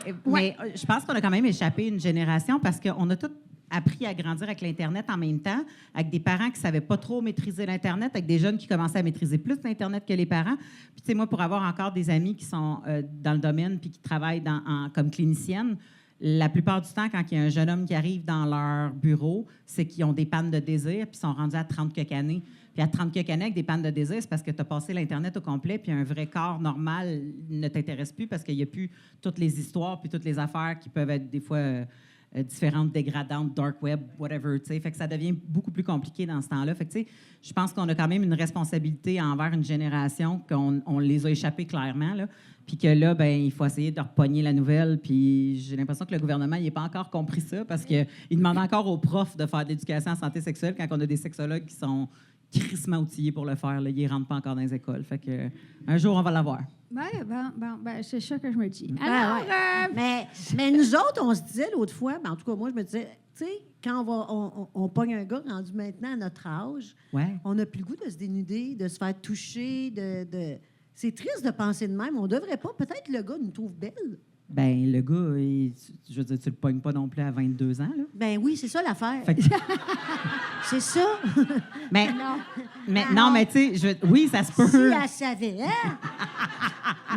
je pense qu'on a quand même échappé une génération parce qu'on a tout appris à grandir avec l'Internet en même temps, avec des parents qui ne savaient pas trop maîtriser l'Internet, avec des jeunes qui commençaient à maîtriser plus l'Internet que les parents. Puis, tu sais, moi, pour avoir encore des amis qui sont dans le domaine puis qui travaillent comme cliniciennes, la plupart du temps, quand il y a un jeune homme qui arrive dans leur bureau, c'est qu'ils ont des pannes de désir puis sont rendus à 30 quelques années. Puis à 30 quelques années avec des pannes de désir, c'est parce que tu as passé l'Internet au complet puis un vrai corps normal ne t'intéresse plus parce qu'il n'y a plus toutes les histoires puis toutes les affaires qui peuvent être des fois... différentes, dégradantes, dark web, whatever, tu sais. Fait que ça devient beaucoup plus compliqué dans ce temps-là. Fait que, tu sais, je pense qu'on a quand même une responsabilité envers une génération qu'on les a échappés clairement, là. Puis que là, ben il faut essayer de repogner la nouvelle. Puis j'ai l'impression que le gouvernement n'a pas encore compris ça parce qu'il demande encore aux profs de faire de l'éducation en santé sexuelle quand on a des sexologues qui sont crissement outillés pour le faire. Là. Ils ne rentrent pas encore dans les écoles. Fait que un jour, on va l'avoir. Ben, c'est ça que je me dis. Ben, Alors, ouais. Mais nous autres, on se disait l'autre fois, ben, en tout cas, moi, je me disais, tu sais, quand on pogne un gars rendu maintenant à notre âge, on n'a plus le goût de se dénuder, de se faire toucher, C'est triste de penser de même. On devrait pas. Peut-être le gars nous trouve belle. Ben le gars, je veux dire, tu le pognes pas non plus à 22 ans, là. Ben oui, c'est ça l'affaire. Fait que- C'est ça. mais non, mais tu sais, oui, ça se peut. Si elle savait, hein?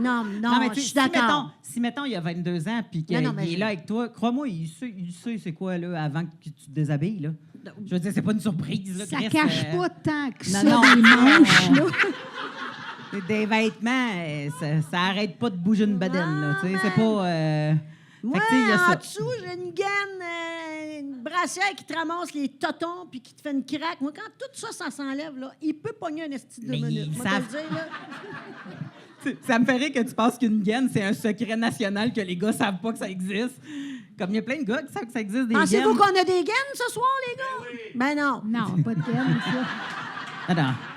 Non, mais je tu sais, suis d'accord. Si, mettons, il y a 22 ans puis qu'il Non, mais est là avec toi, crois-moi, il sait c'est quoi, là, avant que tu te déshabilles, là. Je veux dire, c'est pas une surprise, là. ça Chris, cache pas tant que ça, non, les manches, là. Des vêtements, ça arrête pas de bouger une bedaine, là. Tu sais, c'est pas... Moi, fait que, tu sais, il y a en ça. dessous, j'ai une gaine, une brassière qui te ramasse les totons puis qui te fait une craque. Moi, quand tout ça, ça s'enlève, là, il peut pogner un esti de 2 Mais minutes. ils Moi, te savent. le dire, là. Ça me ferait que tu penses qu'une gaine, c'est un secret national que les gars savent pas que ça existe. Comme il y a plein de gars qui savent que ça existe des gaines. Pensez-vous qu'on a des gaines ce soir, les gars? Ben non. Non, pas de gaine, ça.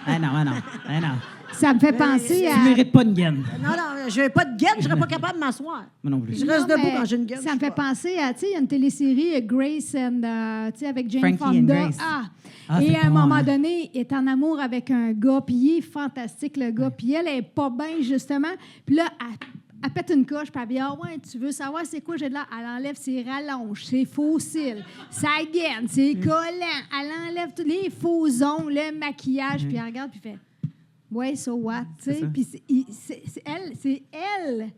Ah non. Ça me fait penser à... Tu mérites pas une gaine. Non, je n'ai pas de gaine, je serais pas capable de m'asseoir. Moi non plus. Je reste Non, debout mais quand j'ai une gaine. Ça me fait penser à, tu sais, il y a une télésérie Grace and, tu sais, avec Jane Frankie and Fonda. Grace. Et c'est à un bon, moment hein. donné, il est en amour avec un gars, puis il est fantastique, le gars, puis elle est pas bien, justement. Puis là, elle pète une coche, puis elle dit « Ah ouais, tu veux savoir c'est quoi j'ai de là? » Elle enlève ses rallonges, ses faux cils, sa gaine, ses collants. Elle enlève tous les faux ongles, le maquillage, puis elle regarde, puis fait « Ouais, so what? » Tu sais, puis c'est elle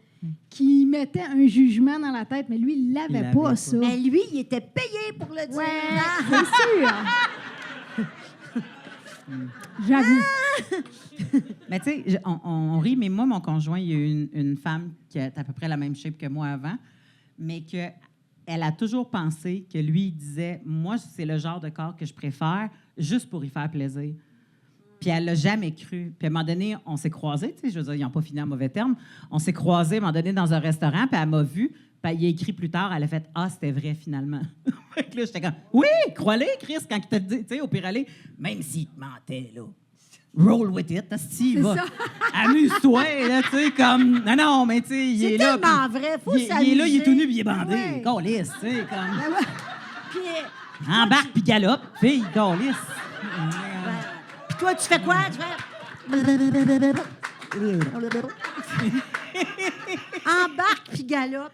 qui mettait un jugement dans la tête, mais lui, il l'avait pas, ça. Mais lui, il était payé pour le dire. Ouais, Ah! c'est sûr. J'avoue. Mais tu sais, on rit, mais moi, mon conjoint, il y a une femme qui a à peu près la même shape que moi avant, mais qu'elle a toujours pensé que lui, il disait « Moi, c'est le genre de corps que je préfère juste pour y faire plaisir. » Puis elle l'a jamais cru. Puis à un moment donné, on s'est croisés, tu sais, je veux dire, ils n'ont pas fini en mauvais termes. On s'est croisés à un moment donné dans un restaurant, puis elle m'a vu, puis il a écrit plus tard, elle a fait « Ah, c'était vrai, finalement. » Fait que là, j'étais comme « Oui, crois-le, Chris, quand il t'a dit, tu sais, au pire aller, même s'il te mentait, là. Roll with it, Steve. C'est ça. Amuse-toi, là, tu sais, comme... Non, mais tu sais, il est C'est là. tellement puis vrai, faut il est là, s'amuser. il est tout nu, puis il est bandé. Ouais. Câlisse, tu sais, comme... Puis, Embarque, puis galope, fille, câlisse. puis toi, tu fais quoi? Tu fais... Embarque puis galope.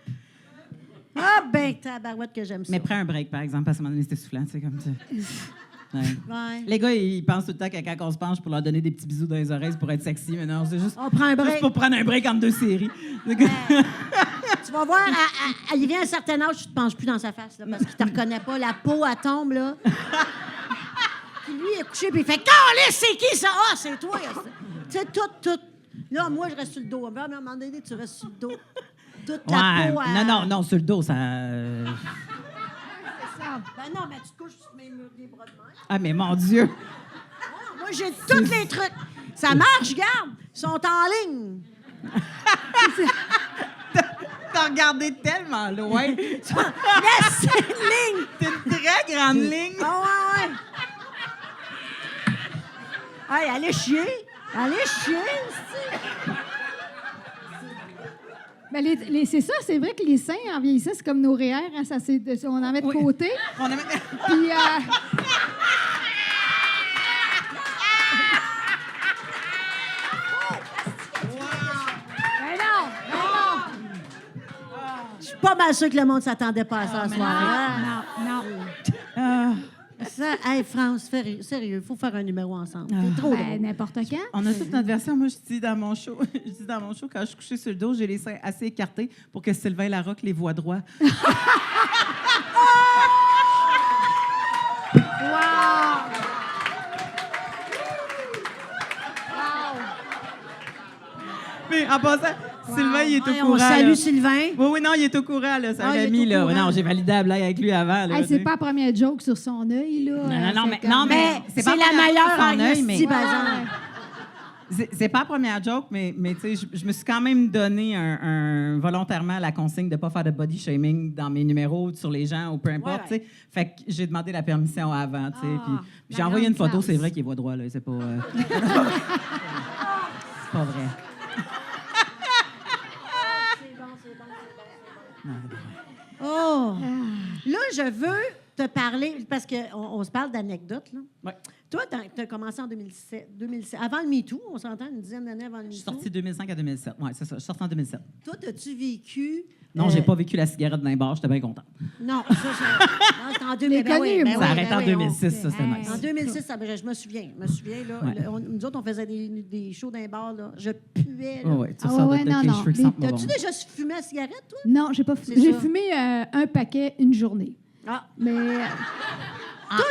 Ah ben, tabarouette que j'aime ça. Mais prends un break, par exemple, parce qu'à un moment donné, c'était soufflant, tu sais, comme ça. Ouais. Ouais. Les gars, ils pensent tout le temps que quand on se penche pour leur donner des petits bisous dans les oreilles, c'est pour être sexy, mais non, c'est juste, On prend un break. juste pour prendre un break entre deux séries. Tu vas voir, il vient à un certain âge, tu te penches plus dans sa face, là, parce qu'il te reconnaît pas. La peau, elle tombe, là. Puis lui, il est couché, puis il fait « Calisse, c'est qui ça? Ah, c'est toi! » Tu sais, tout. Là, moi, je reste sur le dos. À un moment donné, tu restes sur le dos. Toute la peau, elle... Non, sur le dos, ça... Ben non, mais tu te couches sur les bras de main. Ah, mais mon Dieu! Ah, moi, j'ai tous les trucs. Ça marche, regarde. Ils sont en ligne. T'as regardé tellement loin. Laisse une ligne. C'est une très grande ligne. Ah ouais. Hey, allez chier. Allez chier, c'est... Ben, c'est ça, c'est vrai que les seins, en vieillissant, c'est comme nos REER, hein, on en met de Oui. côté. On a... Puis, Ben non! pas mal sûr que le monde s'attendait pas à ça ce soir. Non. Ça, hey, France, sérieux, il faut faire un numéro ensemble. C'est trop drôle. N'importe quand. On a toute notre version. Moi, je dis dans mon show, quand je suis couchée sur le dos, j'ai les seins assez écartés pour que Sylvain Larocque les voit droit. Mais en passant, Sylvain, il est au courant. On salue là. Sylvain. Oui, non, il est au courant, là. Ça Ah, il est ami, au là. courant. Non, j'ai validé la blague avec lui avant. Là, Hey, tu c'est sais. pas la première joke sur son œil, là. Non, mais C'est pas la première meilleure chose en en œil, mais esti, par exemple. c'est pas la première joke, mais tu sais, je me suis quand même donné volontairement la consigne de ne pas faire de body shaming dans mes numéros sur les gens ou peu importe, Ouais. tu sais. Fait que j'ai demandé la permission avant, tu sais. Ah, Puis j'ai la envoyé une grande photo, classe. c'est vrai qu'il voit droit, là. C'est pas... c'est pas vrai. Oh! Là, je veux te parler, parce qu'on se parle d'anecdotes, là. Ouais. Toi, tu as commencé en 2007. Avant le MeToo, on s'entend une dizaine d'années avant le Je suis MeToo. sortie de 2005 à 2007. Oui, c'est ça. Je suis sortie en 2007. Toi, as-tu vécu... Non, j'ai pas vécu la cigarette dans les bars. J'étais bien contente. Non, ça, c'était en 2000. Les connus, moi. Ça a arrêté en 2006, ça, c'était Hey. nice. En 2006, je me souviens. Là, Ouais. nous autres, on faisait des shows dans les bars, là. Je puais, là. Oh, ouais, tu Ah sors ouais, de non, tes non. cheveux qui Les- sentent pas T'as-tu bon. déjà fumé la cigarette, toi? Non, j'ai pas C'est J'ai ça. fumé un paquet une journée. Ah, Mais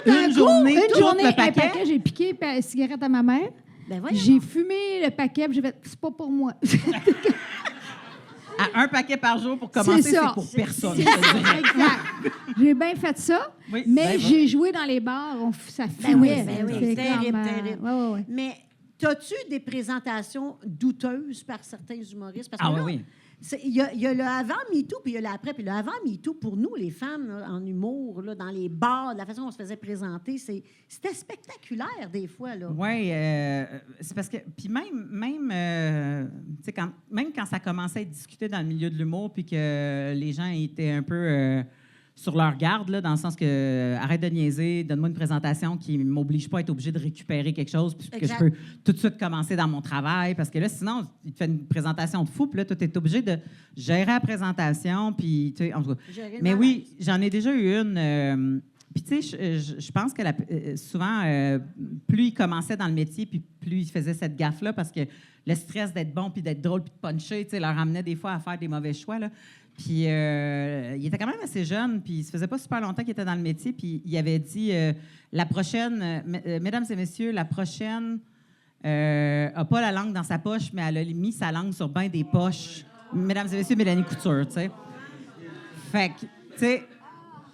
Une journée, une tout journée, le un paquet? paquet, j'ai piqué la cigarette à ma mère. ben voyons. J'ai fumé le paquet, puis j'ai fait, c'est pas pour moi. À un paquet par jour pour commencer, C'est ça. c'est pour personne. C'est je te ça, dirais. exact. J'ai bien fait ça, Oui, mais ben, j'ai joué dans les bars, ça Ben oui, fumait. ben oui, C'est terrible, comme, terrible. ouais. Mais as-tu des présentations douteuses par certains humoristes? Parce que Ah là, oui. il y a le avant MeToo, puis il y a le après. Puis le avant MeToo, pour nous, les femmes, là, en humour, là, dans les bars, la façon dont on se faisait présenter, c'était spectaculaire des fois. Là. Oui, c'est parce que, puis tu sais, même quand ça commençait à être discuté dans le milieu de l'humour, puis que les gens étaient un peu sur leur garde, là, dans le sens que arrête de niaiser, donne-moi une présentation qui ne m'oblige pas à être obligé de récupérer quelque chose, puis que je Exact. peux tout de suite commencer dans mon travail, parce que là, sinon, il te fait une présentation de fou, puis là, tu es obligé de gérer la présentation, puis, tu sais, en tout cas. Gérer le Mais malaise. oui, j'en ai déjà eu une. Puis, tu sais, je pense que souvent, plus ils commençaient dans le métier, puis plus ils faisaient cette gaffe-là, parce que le stress d'être bon, puis d'être drôle, puis de puncher, tu sais, leur amenait des fois à faire des mauvais choix, là. Puis, il était quand même assez jeune, puis ça faisait pas super longtemps qu'il était dans le métier, puis il avait dit la prochaine, mesdames et messieurs, la prochaine a pas la langue dans sa poche, mais elle a mis sa langue sur bien des poches. Mesdames et messieurs, Mélanie Couture, tu sais. Fait que, tu sais,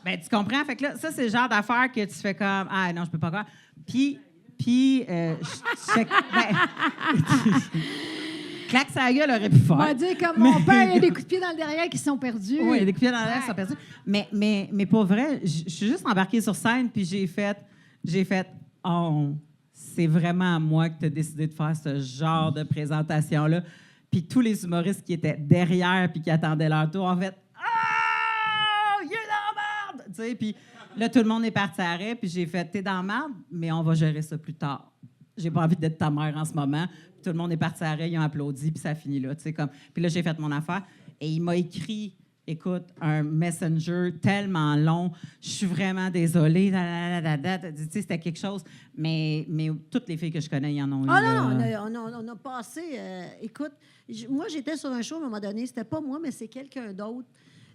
ben, tu comprends? Fait que là, ça, c'est le genre d'affaire que tu fais comme ah non, je peux pas croire. Puis, claque sa gueule aurait pu On faire. va dire comme mon père, il y a des coups de pied dans le derrière qui sont perdus. Oui, il y a des coups de pied dans l'air qui sont perdus. Mais pour vrai, je suis juste embarquée sur scène, puis j'ai fait, oh, c'est vraiment à moi que tu as décidé de faire ce genre de présentation-là. Puis tous les humoristes qui étaient derrière puis qui attendaient leur tour ont fait oh, il est dans la merde! Tu sais, puis là, tout le monde est parti à arrêt, puis j'ai fait, t'es dans la merde, mais on va gérer ça plus tard. J'ai pas envie d'être ta mère en ce moment. Puis tout le monde est parti à arrêt, ils ont applaudi, puis ça a fini là. Tu sais, comme... Puis là, j'ai fait mon affaire. Et il m'a écrit, écoute, un messenger tellement long. Je suis vraiment désolée. Tu sais, c'était quelque chose. Mais toutes les filles que je connais, ils en ont eu. Ah là. non, on a passé... écoute, moi, j'étais sur un show à un moment donné. C'était pas moi, mais c'est quelqu'un d'autre.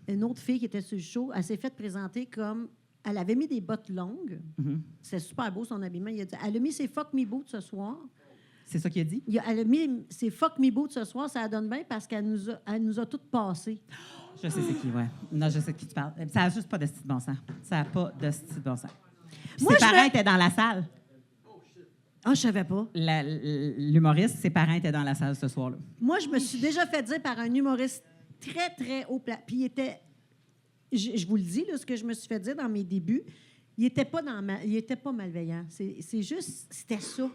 Une autre fille qui était sur le show. Elle s'est faite présenter comme... Elle avait mis des bottes longues. Mhm. C'est super beau, son habillement. Il a dit, elle a mis ses fuck me boots ce soir. C'est ça qu'il a dit? Elle a mis ses fuck me boots ce soir. Ça donne bien parce qu'elle nous a toutes passées. Je sais c'est qui, ouais. Non, je sais de qui tu parles. Ça n'a juste pas de style de bon sens. Ça n'a pas de style de bon sens. Puis Moi, ses je parents me- étaient dans la salle. Ah, je savais pas. L'humoriste, ses parents étaient dans la salle ce soir-là. Moi, je me suis déjà fait dire par un humoriste très, très haut plat. Puis il était... Je vous le dis, là, ce que je me suis fait dire dans mes débuts, il n'était pas, malveillant. C'est juste... C'était ça.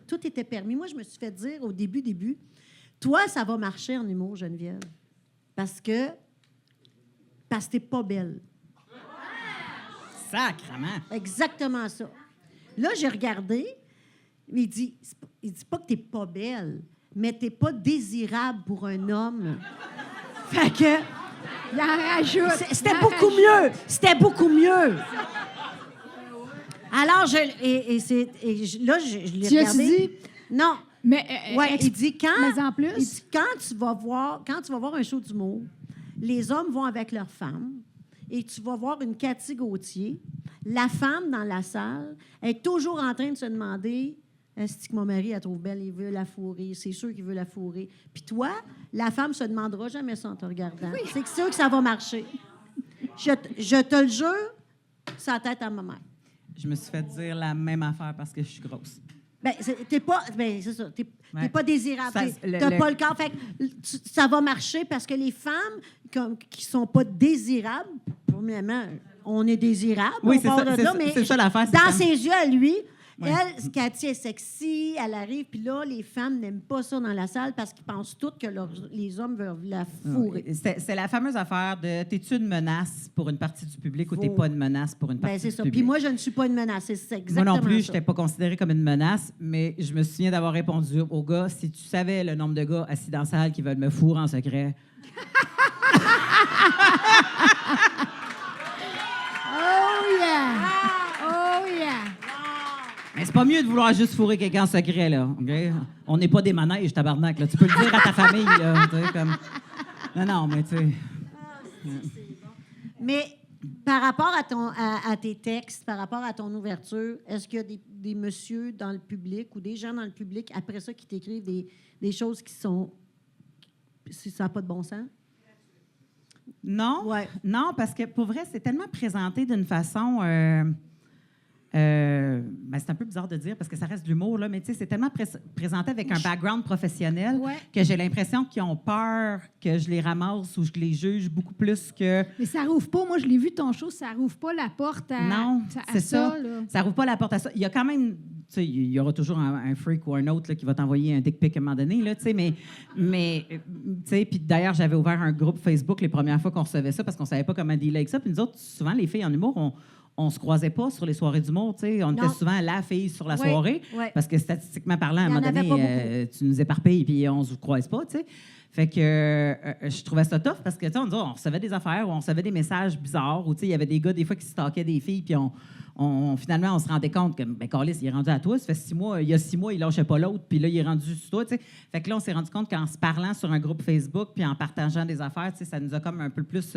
Tout était permis. Moi, je me suis fait dire au début, toi, ça va marcher en humour, Geneviève. Parce que t'es pas belle. Sacrement! Exactement ça. Là, j'ai regardé. Il dit pas que t'es pas belle, mais t'es pas désirable pour un homme. Fait que Il en rajoute. c'était il en beaucoup rajoute. mieux. C'était beaucoup mieux. Alors, là, je l'ai Tu as-tu regardé. dit? Non. Mais, Ouais, il dit mais en plus. il dit, quand tu vas voir un show d'humour, les hommes vont avec leurs femmes et tu vas voir une Cathy Gauthier. La femme dans la salle est toujours en train de se demander est-ce que mon mari la trouve belle, il veut la fourrer, c'est sûr qu'il veut la fourrer. Puis toi, la femme se demandera jamais ça en te regardant. C'est sûr que ça va marcher. Je te le jure, ça tête à ma mère. Je me suis fait dire la même affaire parce que je suis grosse. Ben, t'es pas, c'est ça, t'es Ouais. pas désirable. Ça, T'as pas le corps. Fait que ça va marcher parce que les femmes qui sont pas désirables, premièrement, on est désirable. Oui, on c'est part ça, de c'est là, ça, mais c'est ça l'affaire, c'est dans comme- ses yeux à lui, Ouais. elle, Cathy est sexy, elle arrive, puis là, les femmes n'aiment pas ça dans la salle parce qu'ils pensent toutes que les hommes veulent la fourrer. C'est la fameuse affaire de t'es-tu une menace pour une partie du public ou t'es Faux. pas une menace pour une partie Ben, c'est du ça. public? Puis moi, je ne suis pas une menace. C'est Moi exactement non plus, je ça. n'étais pas considérée comme une menace, mais je me souviens d'avoir répondu au gars si tu savais le nombre de gars assis dans la salle qui veulent me fourrer en secret. Oh yeah! Oh yeah! Mais c'est pas mieux de vouloir juste fourrer quelqu'un en secret, là. OK? On n'est pas des manèges, tabarnak. Là. Tu peux le dire à ta famille, là. Tu sais, comme... Non, mais tu sais. Mais par rapport à tes textes, par rapport à ton ouverture, est-ce qu'il y a des messieurs dans le public ou des gens dans le public, après ça, qui t'écrivent des choses qui sont... Si ça n'a pas de bon sens? Non, Ouais. non, parce que pour vrai, c'est tellement présenté d'une façon. Ben, c'est un peu bizarre de dire parce que ça reste de l'humour, là, mais tu sais, c'est tellement présenté avec un background professionnel Ouais. que j'ai l'impression qu'ils ont peur que je les ramasse ou je les juge beaucoup plus que. Mais ça rouvre pas. Moi, je l'ai vu ton show, ça rouvre pas la porte à, Non, à c'est ça. là. Ça rouvre pas la porte à ça. Il y a quand même, tu sais, il y aura toujours un freak ou un autre là, qui va t'envoyer un dick pic à un moment donné, là, tu sais, mais tu sais, puis d'ailleurs, j'avais ouvert un groupe Facebook les premières fois qu'on recevait ça parce qu'on savait pas comment dealer avec ça. Puis nous autres, souvent, les filles en humour, on se croisait pas sur les soirées d'humour, tu sais. On Non. était souvent la fille sur la Oui, soirée oui. parce que statistiquement parlant, à un Il y en moment avait donné, tu nous éparpilles puis on se croise pas, tu sais. Fait que je trouvais ça tough parce que, tu sais, on recevait des affaires ou on recevait des messages bizarres ou, tu sais, il y avait des gars, des fois, qui stalkaient des filles puis finalement, on se rendait compte que, ben, Carlis, il est rendu à toi. Ça fait 6 mois. Il y a 6 mois, il lâchait pas l'autre puis là, il est rendu sur toi, tu sais. Fait que là, on s'est rendu compte qu'en se parlant sur un groupe Facebook puis en partageant des affaires, tu sais, ça nous a comme un peu plus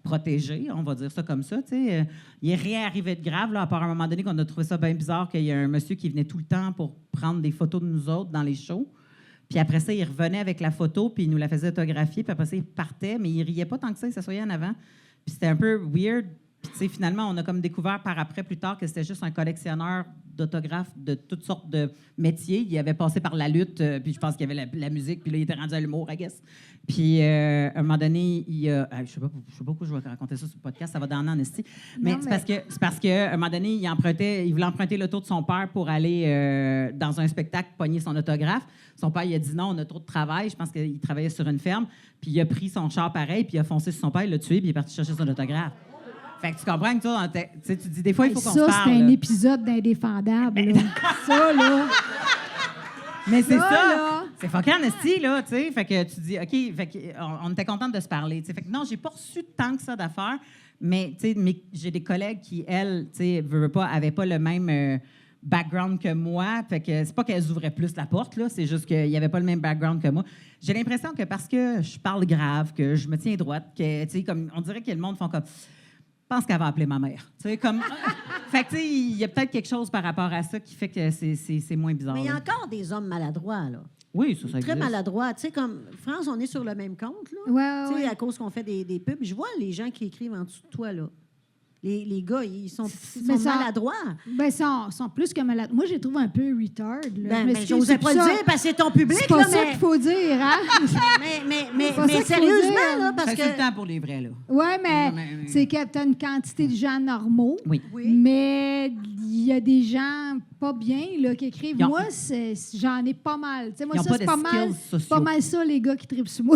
protégés, on va dire ça comme ça, tu sais. Il est rien arrivé de grave, là, à part à un moment donné qu'on a trouvé ça bien bizarre qu'il y a un monsieur qui venait tout le temps pour prendre des photos de nous autres dans les shows. Puis après ça, il revenait avec la photo, puis il nous la faisait autographier, puis après ça, il partait, mais il riait pas tant que ça, il s'assoyait en avant. Puis c'était un peu weird. Puis, tu sais, finalement, on a comme découvert par après, plus tard, que c'était juste un collectionneur d'autographes de toutes sortes de métiers. Il avait passé par la lutte, puis je pense qu'il y avait la musique, puis là, il était rendu à l'humour, I guess. Puis, à un moment donné, je sais pas pourquoi je vais raconter ça sur le podcast, ça va dans en esti. Mais Non, c'est parce qu'à un moment donné, il voulait emprunter l'auto de son père pour aller dans un spectacle pogner son autographe. Son père, il a dit non, on a trop de travail. Je pense qu'il travaillait sur une ferme. Puis il a pris son char pareil, puis il a foncé sur son père, il l'a tué, puis il est parti chercher son autographe. Fait que tu comprends que toi, tu dis des fois, il faut qu'on se Ça, parle. c'est un là. épisode d'Indéfendable. là. Ça, là. Mais c'est Ça, ça. là. C'est fucking esti, là, tu sais. Fait que tu dis, OK, fait que, on était contente de se parler. Tu sais. Fait que non, j'ai pas reçu tant que ça d'affaires, mais, tu sais, j'ai des collègues qui, elles, tu sais, veulent pas, avaient pas le même background que moi. Fait que c'est pas qu'elles ouvraient plus la porte, là. C'est juste qu'il y avait pas le même background que moi. J'ai l'impression que parce que je parle grave, que je me tiens droite, que, tu sais, comme, on dirait que le monde font comme... Je pense qu'elle va appeler ma mère. Tu sais, comme... fait que, tu sais, il y a peut-être quelque chose par rapport à ça qui fait que c'est moins bizarre. Mais il y a là. encore des hommes maladroits, là. Oui, ça Très existe. maladroits. Tu sais, comme France, on est sur le même compte, là. Ouais, Tu sais, ouais. à cause qu'on fait des pubs. Je vois les gens qui écrivent en dessous de toi, là. Les gars, ils sont Mais ça- maladroits. Ben, sont plus que malades. Moi, je les trouve un peu retard. Là. Ben, Je m'excuse, j'osais c'est pas ça. le dire parce que c'est ton public, C'est pas là, ça mais... qu'il faut dire, hein? Mais C'est pas ça qu'il faut sérieusement, dire. là, parce Ça, c'est le que... temps pour les vrais, là. Oui, mais Non, mais- c'est que tu as une quantité de gens normaux. Oui. Oui. Mais il y a des gens pas bien là, qui écrivent. Ils ont- Moi, j'en ai pas mal. Tu sais, moi, Ils ont ça, pas c'est de pas mal, skills sociaux. pas mal ça, les gars qui tripent sur moi.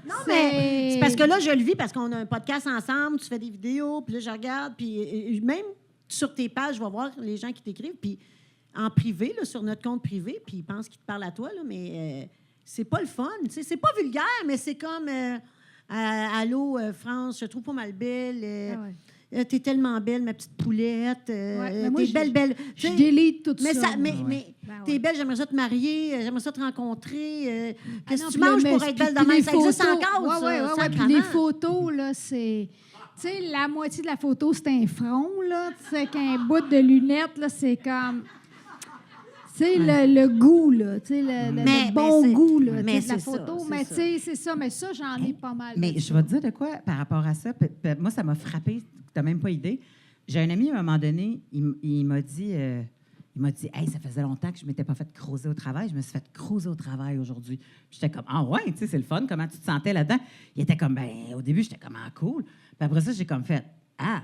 Non, mais c'est parce que là, je le vis parce qu'on a un podcast ensemble, tu fais des vidéos, puis là, je regarde, puis même sur tes pages, je vais voir les gens qui t'écrivent, puis en privé, là, sur notre compte privé, puis ils pensent qu'ils te parlent à toi, là, mais c'est pas le fun. Tu sais, c'est pas vulgaire, mais c'est comme Allô, France, je te trouve pas mal belle. T'es tellement belle, ma petite poulette. mais moi, T'es belle. Je délite tout Mais, ça. mais Ben t'es ouais. belle, j'aimerais ça te marier, j'aimerais ça te rencontrer. Qu'est-ce Ah non, que tu puis manges le- pour être belle puis de même? les Ça existe photos- encore, ça. Ouais, puis sacrément. les photos, là, c'est... Tu sais, la moitié de la photo, c'est un front, là. Tu sais, qu'un bout de lunettes, là, c'est comme... Tu sais, le goût, là. Tu sais, le bon c'est- goût, là, mais tu sais, de la c'est ça, photo. c'est Mais ça. tu sais, c'est ça. Mais ça, j'en ai pas mal. Mais de je ça. vais te dire de quoi par rapport à ça. Moi, ça m'a frappé. Tu n'as même pas idée. J'ai un ami, à un moment donné, il m'a dit... hey, ça faisait longtemps que je ne m'étais pas fait creuser au travail. Je me suis fait creuser au travail aujourd'hui. Puis j'étais comme, ah ouais, tu sais, c'est le fun. Comment tu te sentais là-dedans? Il était comme, ben, au début, j'étais comme, ah, cool. Puis après ça, j'ai comme fait, ah,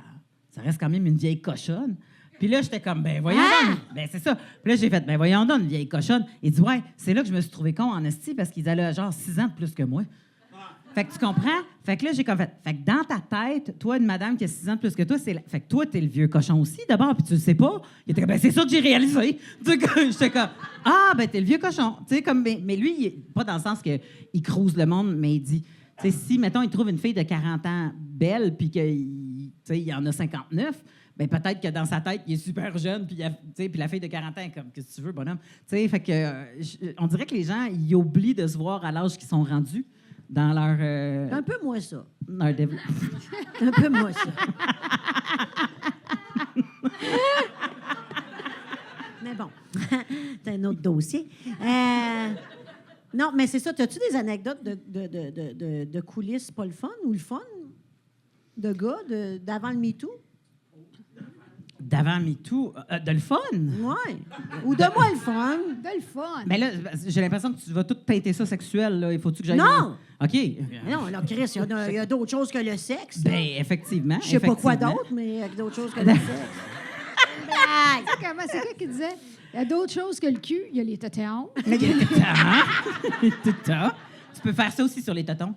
ça reste quand même une vieille cochonne. Puis là, j'étais comme, ben, voyons donc. Ben, c'est ça. Puis là, j'ai fait, ben, voyons donc, une vieille cochonne. Il dit, ouais, c'est là que je me suis trouvé con en esti parce qu'ils allaient genre 6 ans de plus que moi. Fait que tu comprends? Fait que là, j'ai comme fait. Fait que dans ta tête, toi, une madame qui a 6 ans de plus que toi, fait que toi, t'es le vieux cochon aussi, d'abord, puis tu le sais pas. Il était comme, ben, c'est ça que j'ai réalisé. Tu sais, j'étais comme, ah, ben, t'es le vieux cochon. Tu sais, comme, mais lui, pas dans le sens qu'il crouse le monde, mais il dit, tu sais, si, mettons, il trouve une fille de 40 ans belle, puis qu'il il en a 59, ben peut-être que dans sa tête, il est super jeune, puis puis la fille de 40 ans est comme, qu'est-ce que tu veux, bonhomme? Tu sais, fait que, on dirait que les gens, ils oublient de se voir à l'âge qu'ils sont rendus. Dans leur... Un peu moins ça. leur développement. Un peu moins ça. Mais bon, c'est un autre dossier. Non, mais c'est ça. As-tu des anecdotes de coulisses pas le fun ou le fun? De gars d'avant le MeToo? D'avant MeToo, de le fun. Oui. Ou de moi le fun? De le fun. Mais là, j'ai l'impression que tu vas tout painter ça sexuel. Là. Il faut-tu que j'aille... Non! OK. Mais non, là, Chris, il y a d'autres choses que le sexe. là. Ben, effectivement. Je sais pas quoi effectivement. d'autre, mais il y a d'autres choses que le sexe. Blague! Tu sais comment, c'est quoi qui disait? Il y a d'autres choses que le cul. Il y a les tétons. Mais il y a des tétons. Des tétons. Tu peux faire ça aussi sur les tétons.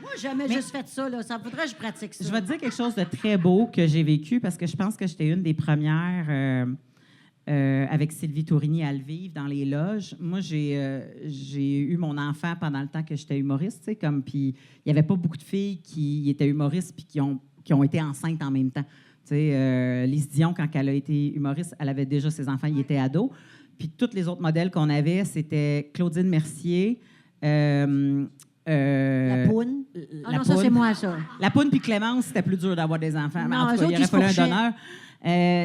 Moi, j'ai jamais juste fait ça. Là. Ça faudrait que je pratique ça. Je vais te dire quelque chose de très beau que j'ai vécu parce que je pense que j'étais une des premières avec Sylvie Tourigny à le vivre dans les loges. Moi, j'ai eu mon enfant pendant le temps que j'étais humoriste, tu sais, comme puis il n'y avait pas beaucoup de filles qui étaient humoristes puis qui ont été enceintes en même temps. Tu sais, Lise Dion, quand elle a été humoriste, elle avait déjà ses enfants, ils étaient ados. Puis tous les autres modèles qu'on avait, c'était Claudine Mercier. La poune. Ah non, ça, c'est moi, ça. La poune puis Clémence, c'était plus dur d'avoir des enfants. Mais Non, en tout eux cas, il autres, y aurait ils se fallu un fourchaient. donneur.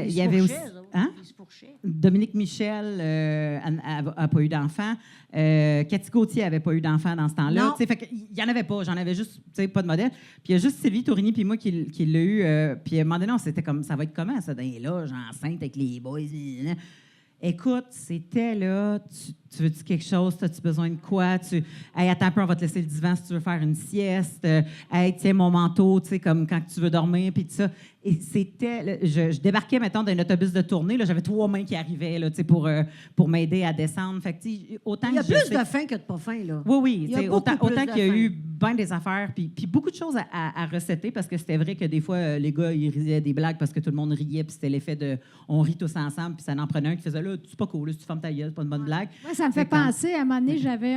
Il y avait aussi... Hein? Ils se fourchaient. Dominique Michel n'a pas eu d'enfant. Cathy Gauthier n'avait pas eu d'enfant dans ce temps-là. Non. Tu sais, fait que, il n'y en avait pas. J'en avais juste pas de modèle. Puis il y a juste Sylvie Tourigny puis moi qui l'a eu. Puis à un moment donné, c'était comme, ça va être comment, ça, dans les loges, enceinte avec les boys? Écoute, c'était là, tu veux-tu quelque chose? As-tu besoin de quoi? Hey, attends un peu, on va te laisser le divan si tu veux faire une sieste. Hey, tiens mon manteau, tu sais, comme quand tu veux dormir, puis tout ça. Et c'était... Je débarquais, mettons, d'un autobus de tournée. Là, j'avais 3 mains qui arrivaient là, tu sais, pour m'aider à descendre. Fait que, tu sais, autant Il y a que je plus sais- de faim que de pas faim, là. Oui, oui. Il y a tu sais, beaucoup autant plus qu'il y a de eu faim. bien des affaires, puis beaucoup de choses à recéter, parce que c'était vrai que des fois, les gars, ils risaient des blagues parce que tout le monde riait, puis c'était l'effet de on rit tous ensemble, puis ça en prenait un qui faisait là, c'est pas cool, là, si tu fermes ta gueule, c'est pas une bonne blague. Moi, ça me fait C'est comme- penser, à un moment donné, j'avais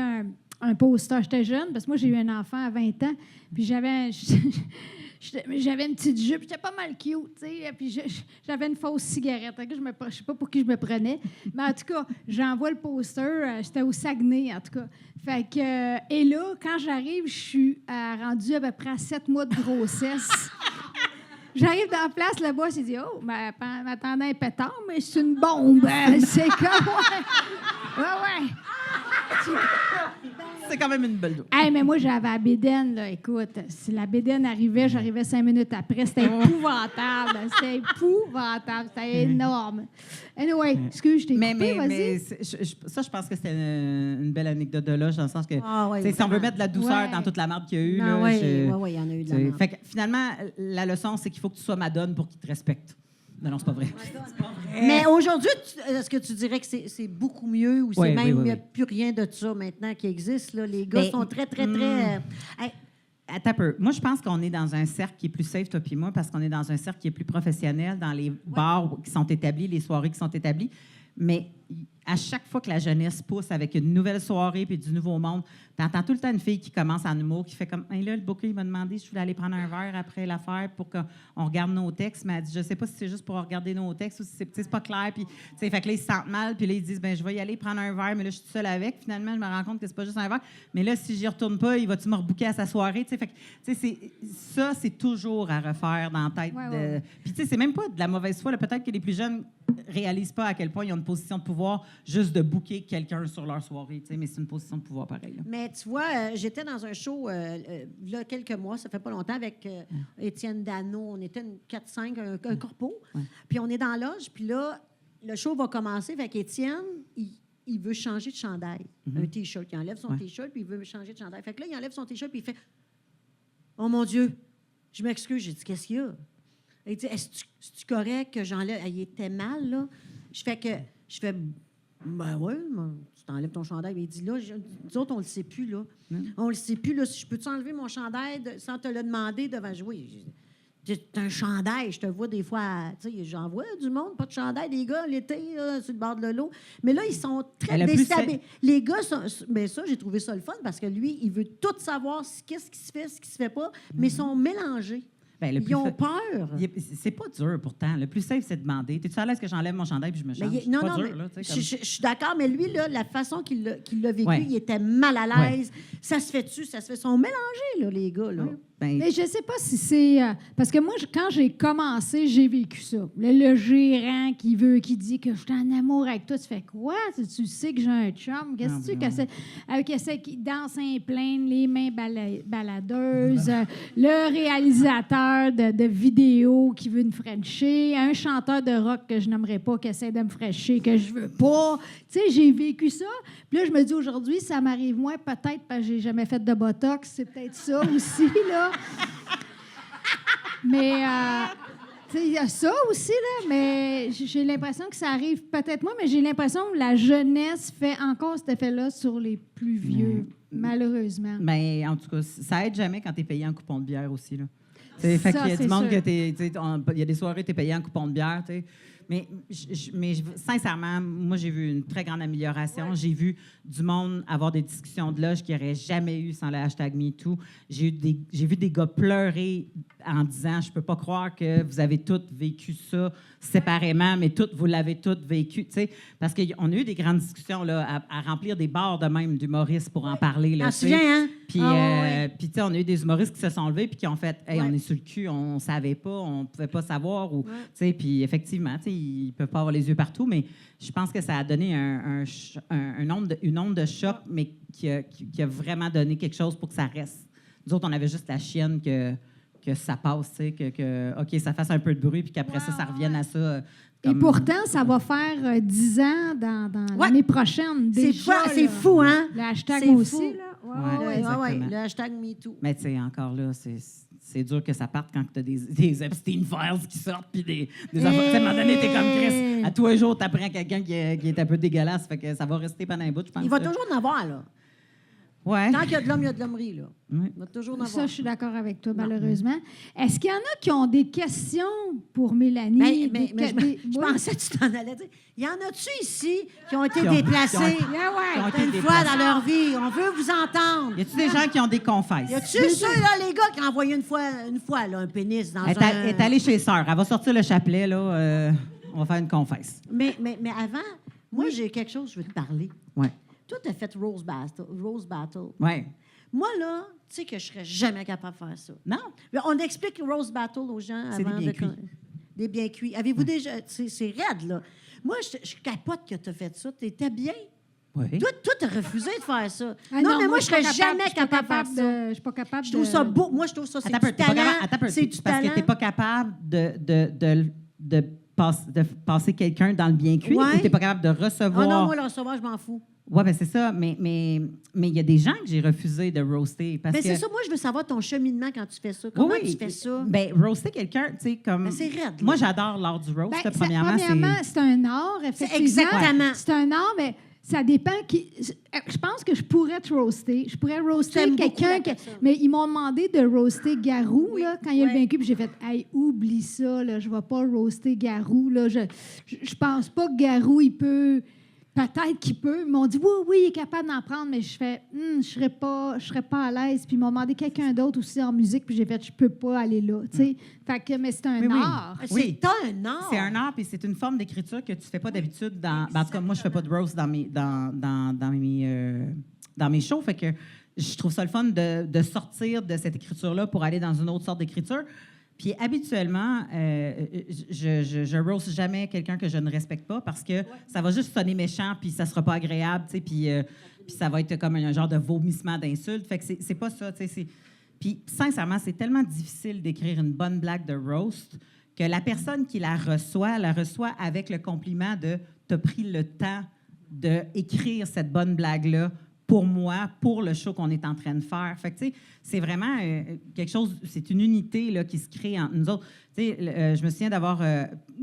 un poster. J'étais jeune, parce que moi, j'ai eu un enfant à 20 ans, puis j'avais une petite jupe, j'étais pas mal cute, tu sais, puis j'avais une fausse cigarette. Je sais pas pour qui je me prenais, mais en tout cas, j'envoie le poster, j'étais au Saguenay, en tout cas. Fait que, et là, quand j'arrive, je suis rendue à peu près à 7 mois de grossesse. J'arrive dans la place, le boss, il dit « Oh, m'attendais un pétard, mais c'est une bombe. » C'est comme... Ouais. C'est quand même une belle dos. Hey, mais moi, j'avais la bédaine, là. Écoute, si la bédaine arrivait, j'arrivais 5 minutes après. C'était épouvantable. C'était épouvantable. C'était énorme. Anyway, excuse, je t'ai coupé, vas-y. Ça, je pense que c'était une belle anecdote de loge, dans le sens que Ah ouais, tu sais, si on veut vraiment. mettre de la douceur Ouais. dans toute la merde qu'il y a eu, Non, là, oui, il y en a eu de la tu sais, merde. fait que, finalement, la leçon, c'est qu'il faut que tu sois madone pour qu'il te respecte. Non, c'est pas vrai. Mais aujourd'hui, est-ce que tu dirais que c'est beaucoup mieux ou c'est Oui, même oui, il oui, n'y a oui. plus rien de ça maintenant qui existe? Là? Les gars Ben, sont très... Hey, Attends un peu. Moi, je pense qu'on est dans un cercle qui est plus safe, toi puis moi, parce qu'on est dans un cercle qui est plus professionnel, dans les bars qui sont établis, les soirées qui sont établies. Mais à chaque fois que la jeunesse pousse avec une nouvelle soirée puis du nouveau monde, tu entends tout le temps une fille qui commence en humour, qui fait comme hey, là, le bouquet, il m'a demandé si je voulais aller prendre un verre après l'affaire pour qu'on regarde nos textes. Mais elle dit, je sais pas si c'est juste pour regarder nos textes ou si c'est pas clair. Puis, fait que là, ils se sentent mal. Puis là, ils disent, ben je vais y aller prendre un verre, mais là, je suis seule avec. Finalement, je me rends compte que c'est pas juste un verre. Mais là, si j'y retourne pas, il va-tu me rebooker à sa soirée? Fait que, ça, c'est toujours à refaire dans la tête. Ouais. Puis, c'est même pas de la mauvaise foi. Là. Peut-être que les plus jeunes réalisent pas à quel point ils ont une position de pouvoir juste de booker quelqu'un sur leur soirée. Mais c'est une position de pouvoir pareil. Là. Mais tu vois, j'étais dans un show il y a quelques mois, ça fait pas longtemps, avec Étienne Dano. On était une 4-5, un corpo. Ouais. Puis on est dans la loge, puis là, le show va commencer. Fait qu'Étienne, il veut changer de chandail. Un T-shirt. Il enlève son T-shirt, puis il veut changer de chandail. Fait que là, il enlève son T-shirt, puis il fait « Oh mon Dieu! » Je m'excuse. J'ai dit « Qu'est-ce qu'il y a? » Il dit « Est-ce correct que j'enlève? » Il était mal, là. Je fais « Ben oui, tu t'enlèves ton chandail. » Il dit, là, nous autres, on le sait plus, là. On le sait plus, là. Si je peux-tu enlever mon chandail sans te le demander devant jouer? C'est un chandail, je te vois des fois, tu sais, j'en vois du monde, pas de chandail, des gars, l'été, là, sur le bord de l'eau. Mais là, ils sont très déstabilisés. Les gars, bien ça, j'ai trouvé ça le fun parce que lui, il veut tout savoir qu'est-ce qui se fait, ce qui se fait pas, mais ils sont mélangés. Ben, ils ont peur. C'est pas dur, pourtant. Le plus safe, c'est de demander. T'es-tu à l'aise que j'enlève mon chandail puis je me change? Non, pas non, dur, là, je suis d'accord, mais lui, là, la façon qu'il l'a vécu, Ouais. il était mal à l'aise. Ouais. Ça se fait-tu? Ça se fait. Ils sont mélangés, là, les gars. Là. Ben, Mais je ne sais pas si c'est... parce que moi, quand j'ai commencé, j'ai vécu ça. Le gérant qui dit que je suis en amour avec toi, tu fais quoi? Tu sais que j'ai un chum. Qu'est-ce que c'est? Avec celle qui danse un plein, les mains baladeuses, le réalisateur de vidéos qui veut me frencher, un chanteur de rock que je n'aimerais pas qui essaie de me frencher, que je veux pas. Tu sais, j'ai vécu ça. Puis là, je me dis aujourd'hui, ça m'arrive moins peut-être parce que j'ai jamais fait de Botox. C'est peut-être ça aussi, là. Mais, tu sais, il y a ça aussi, là, mais j'ai l'impression que ça arrive peut-être moins, mais j'ai l'impression que la jeunesse fait encore cet effet-là sur les plus vieux, malheureusement. Ben, en tout cas, ça aide jamais quand tu es payé en coupon de bière aussi, là. Fait qu'il y a du monde sûr. que il y a des soirées, tu es payé en coupon de bière, tu sais. Mais sincèrement, moi, j'ai vu une très grande amélioration. Ouais. J'ai vu du monde avoir des discussions de loge qu'il n'y aurait jamais eu sans le hashtag MeToo. J'ai vu des gars pleurer en disant « Je peux pas croire que vous avez toutes vécu ça séparément, mais vous l'avez toutes vécu. » Parce qu'on a eu des grandes discussions là, à remplir des bars de même d'humoristes pour en parler. Là, t'en souviens, hein? Puis, on a eu des humoristes qui se sont levés puis qui ont fait « Hey, on est sur le cul, on savait pas, on pouvait pas savoir. » Puis effectivement, ils peuvent pas avoir les yeux partout, mais je pense que ça a donné une onde de choc, mais qui a vraiment donné quelque chose pour que ça reste. Nous autres, on avait juste la chienne que ça passe, OK, ça fasse un peu de bruit, puis qu'après ça revienne à ça. Et pourtant, ça va faire 10 ans dans l'année prochaine. C'est fou, hein? Le hashtag c'est aussi, fou. là. Oui, le hashtag MeToo. Mais tu sais, encore là, c'est dur que ça parte quand tu as des Epstein Files qui sortent, puis des affaires. À un moment donné, t'es comme Chris. À tous les jours, t'apprends quelqu'un qui est un peu dégueulasse, fait que ça va rester pendant un bout, je pense. Il va toujours en avoir, là. Ouais. Tant qu'il y a de l'homme, il y a de l'hommerie, là. Oui. Il va toujours en avoir. Ça, je suis d'accord avec toi, malheureusement. Est-ce qu'il y en a qui ont des questions pour Mélanie? Je pensais que tu t'en allais dire. Y en a-tu ici qui ont été déplacés une fois dans leur vie? On veut vous entendre. Y a-tu des gens qui ont des confesses? Y a-tu ceux-là, les gars, qui ont envoyé une fois là, un pénis dans Elle est allée chez Sœur. Elle va sortir le chapelet, là. On va faire une confesse. Mais avant, moi, j'ai quelque chose, je veux te parler. Ouais. Toi, tu as fait Rose Battle. Ouais. Moi, là, tu sais que je serais jamais capable de faire ça. Non. Mais on explique Rose Battle aux gens C'est avant des bien cuits. Des bien cuits. Avez-vous déjà... C'est raide, là. Moi, je capote que tu as fait ça. Tu étais bien. Oui. Toi, tu as refusé de faire ça. Ah non, mais moi, je serais suis jamais capable de faire ça. Je suis pas capable Je trouve ça beau. Moi, je trouve ça, c'est du talent. C'est du parce talent. que tu n'es pas capable de passer quelqu'un dans le bien cuit ou tu n'es pas capable de recevoir... Oh non, moi, le recevoir, je m'en fous. Oui, bien, c'est ça. Mais il y a des gens que j'ai refusé de roaster. Mais c'est ça, moi, je veux savoir ton cheminement quand tu fais ça. Comment tu fais ça? Bien, roaster quelqu'un, tu sais, comme... Ben, c'est raide. Moi, j'adore l'art du roast, Ben, premièrement. c'est un art, effectivement. Exactement. C'est un art, mais Ça dépend qui. Je pense que je pourrais te roaster. Je pourrais roaster T'aimes beaucoup quelqu'un. la personne. Mais ils m'ont demandé de roaster Garou Oui, là, quand il a le ouais. vaincu. Puis j'ai fait hey, oublie ça, là, je ne vais pas roaster Garou. Là. Je pense pas que Garou, il peut. Peut-être qu'il peut. Ils m'ont dit oui, il est capable d'en prendre, mais je fais je serais pas à l'aise. Puis ils m'ont demandé quelqu'un d'autre aussi en musique, puis j'ai fait je peux pas aller là. Tu sais. Fait que, mais c'est un Oui, oui. art. Oui. C'est un art. C'est un art, puis c'est une forme d'écriture que tu fais pas d'habitude dans... En tout cas, moi, je fais pas de roast dans mes shows, fait que je trouve ça le fun de sortir de cette écriture-là pour aller dans une autre sorte d'écriture. Puis habituellement, je roast jamais quelqu'un que je ne respecte pas parce que ça va juste sonner méchant, puis ça sera pas agréable, tu sais, puis ça va être comme un genre de vomissement d'insultes. Fait que c'est pas ça, tu sais. Puis sincèrement, c'est tellement difficile d'écrire une bonne blague de roast que la personne qui la reçoit avec le compliment de « t'as pris le temps d'écrire cette bonne blague-là pour moi, pour le show qu'on est en train de faire. » Fait que, tu sais, c'est vraiment quelque chose, c'est une unité là, qui se crée entre nous autres. Tu sais, je me souviens d'avoir...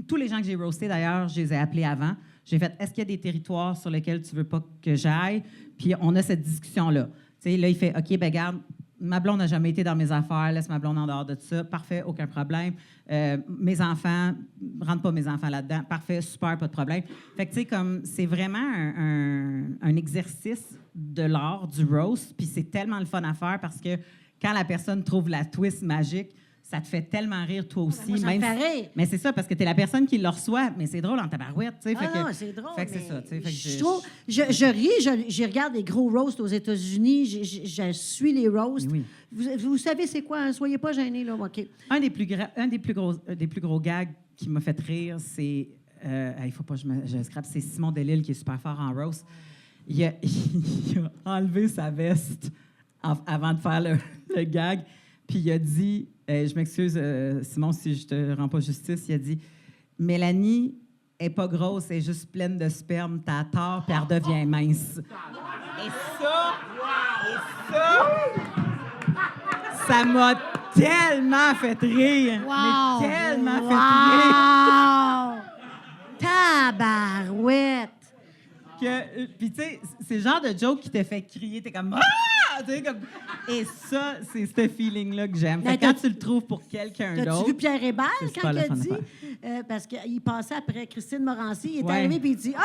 tous les gens que j'ai roastés, d'ailleurs, je les ai appelés avant. J'ai fait « Est-ce qu'il y a des territoires sur lesquels tu veux pas que j'aille? » Puis on a cette discussion-là. Tu sais, là, il fait « OK, ben garde, ma blonde n'a jamais été dans mes affaires, laisse ma blonde en dehors de tout ça. Parfait, aucun problème. Mes enfants, rentre pas mes enfants là-dedans. Parfait, super, pas de problème. » Fait que, tu sais, comme c'est vraiment un exercice de l'art, du roast, puis c'est tellement le fun à faire parce que quand la personne trouve la twist magique, ça te fait tellement rire toi aussi. Moi, ça me fait rire. Mais c'est ça, parce que tu es la personne qui le reçoit, mais c'est drôle en tabarouette, tu sais. Ah non, c'est drôle. Fait que c'est mais ça, tu sais. Fait que je trouve, je ris, je regarde des gros roasts aux États-Unis, je suis les roasts. Oui. Vous savez c'est quoi, hein? Soyez pas gênés, là, OK. Un des plus gros gags qui m'a fait rire, c'est... il faut pas que je scrape, c'est Simon Delille qui est super fort en roast. Il a enlevé sa veste avant de faire le gag, puis il a dit... je m'excuse, Simon, si je te rends pas justice. Il a dit « Mélanie est pas grosse, elle est juste pleine de sperme. T'as tort, puis elle redevient mince. » Et ça m'a tellement fait rire. Wow! Mais tellement fait rire. Tabarouette! Puis, tu sais, c'est le genre de joke qui te fait crier. T'es comme « Ah! » Tu sais, comme... Et ça, c'est ce feeling-là que j'aime. Fait que quand tu le trouves pour quelqu'un d'autre... T'as-tu vu Pierre Hébert c'est quand super il le a fun à dit... faire. parce qu'il passait après Christine Morancy, il est Ouais. arrivé puis il dit « Ah!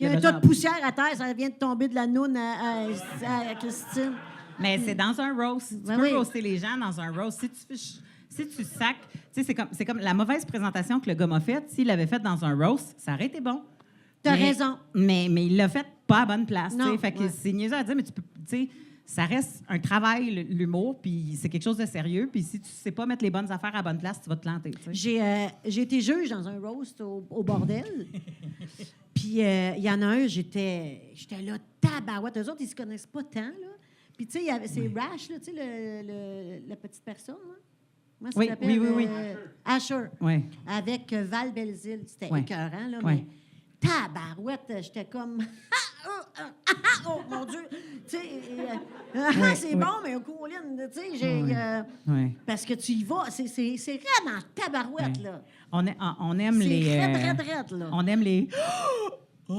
Il y a un tas de poussière à terre, ça vient de tomber de la noune à Christine. » Mais c'est dans un roast. Tu Ben peux oui. roaster les gens dans un roast. Si tu sacs... Tu sais, c'est comme la mauvaise présentation que le gars m'a faite. S'il l'avait faite dans un roast, ça aurait été bon. T'as Mais- raison. Mais il l'a fait pas à bonne place. Non, tu sais. Fait que ouais. c'est niaiseux à dire, mais tu peux... Tu sais, ça reste un travail, l'humour, puis c'est quelque chose de sérieux. Puis si tu sais pas mettre les bonnes affaires à la bonne place, tu vas te planter. Tu sais. J'ai été juge dans un roast au bordel. Puis il y en a un, j'étais là, tabarouette. Eux autres, ils se connaissent pas tant, là. Puis, tu sais, c'est Rash, là, tu sais, la petite personne, là. Comment ça Oui, s'appelle? oui. Asher. Ouais. Avec Val Belzile. C'était Ouais. écœurant, là, Ouais. mais tabarouette, j'étais comme... oh, mon Dieu! Tu sais, c'est ouais. bon, mais au Colline, tu sais, j'ai... Ouais. parce que tu y vas, c'est vraiment tabarouette, Ouais. là. On aime C'est les... raide, là. on aime les... Ah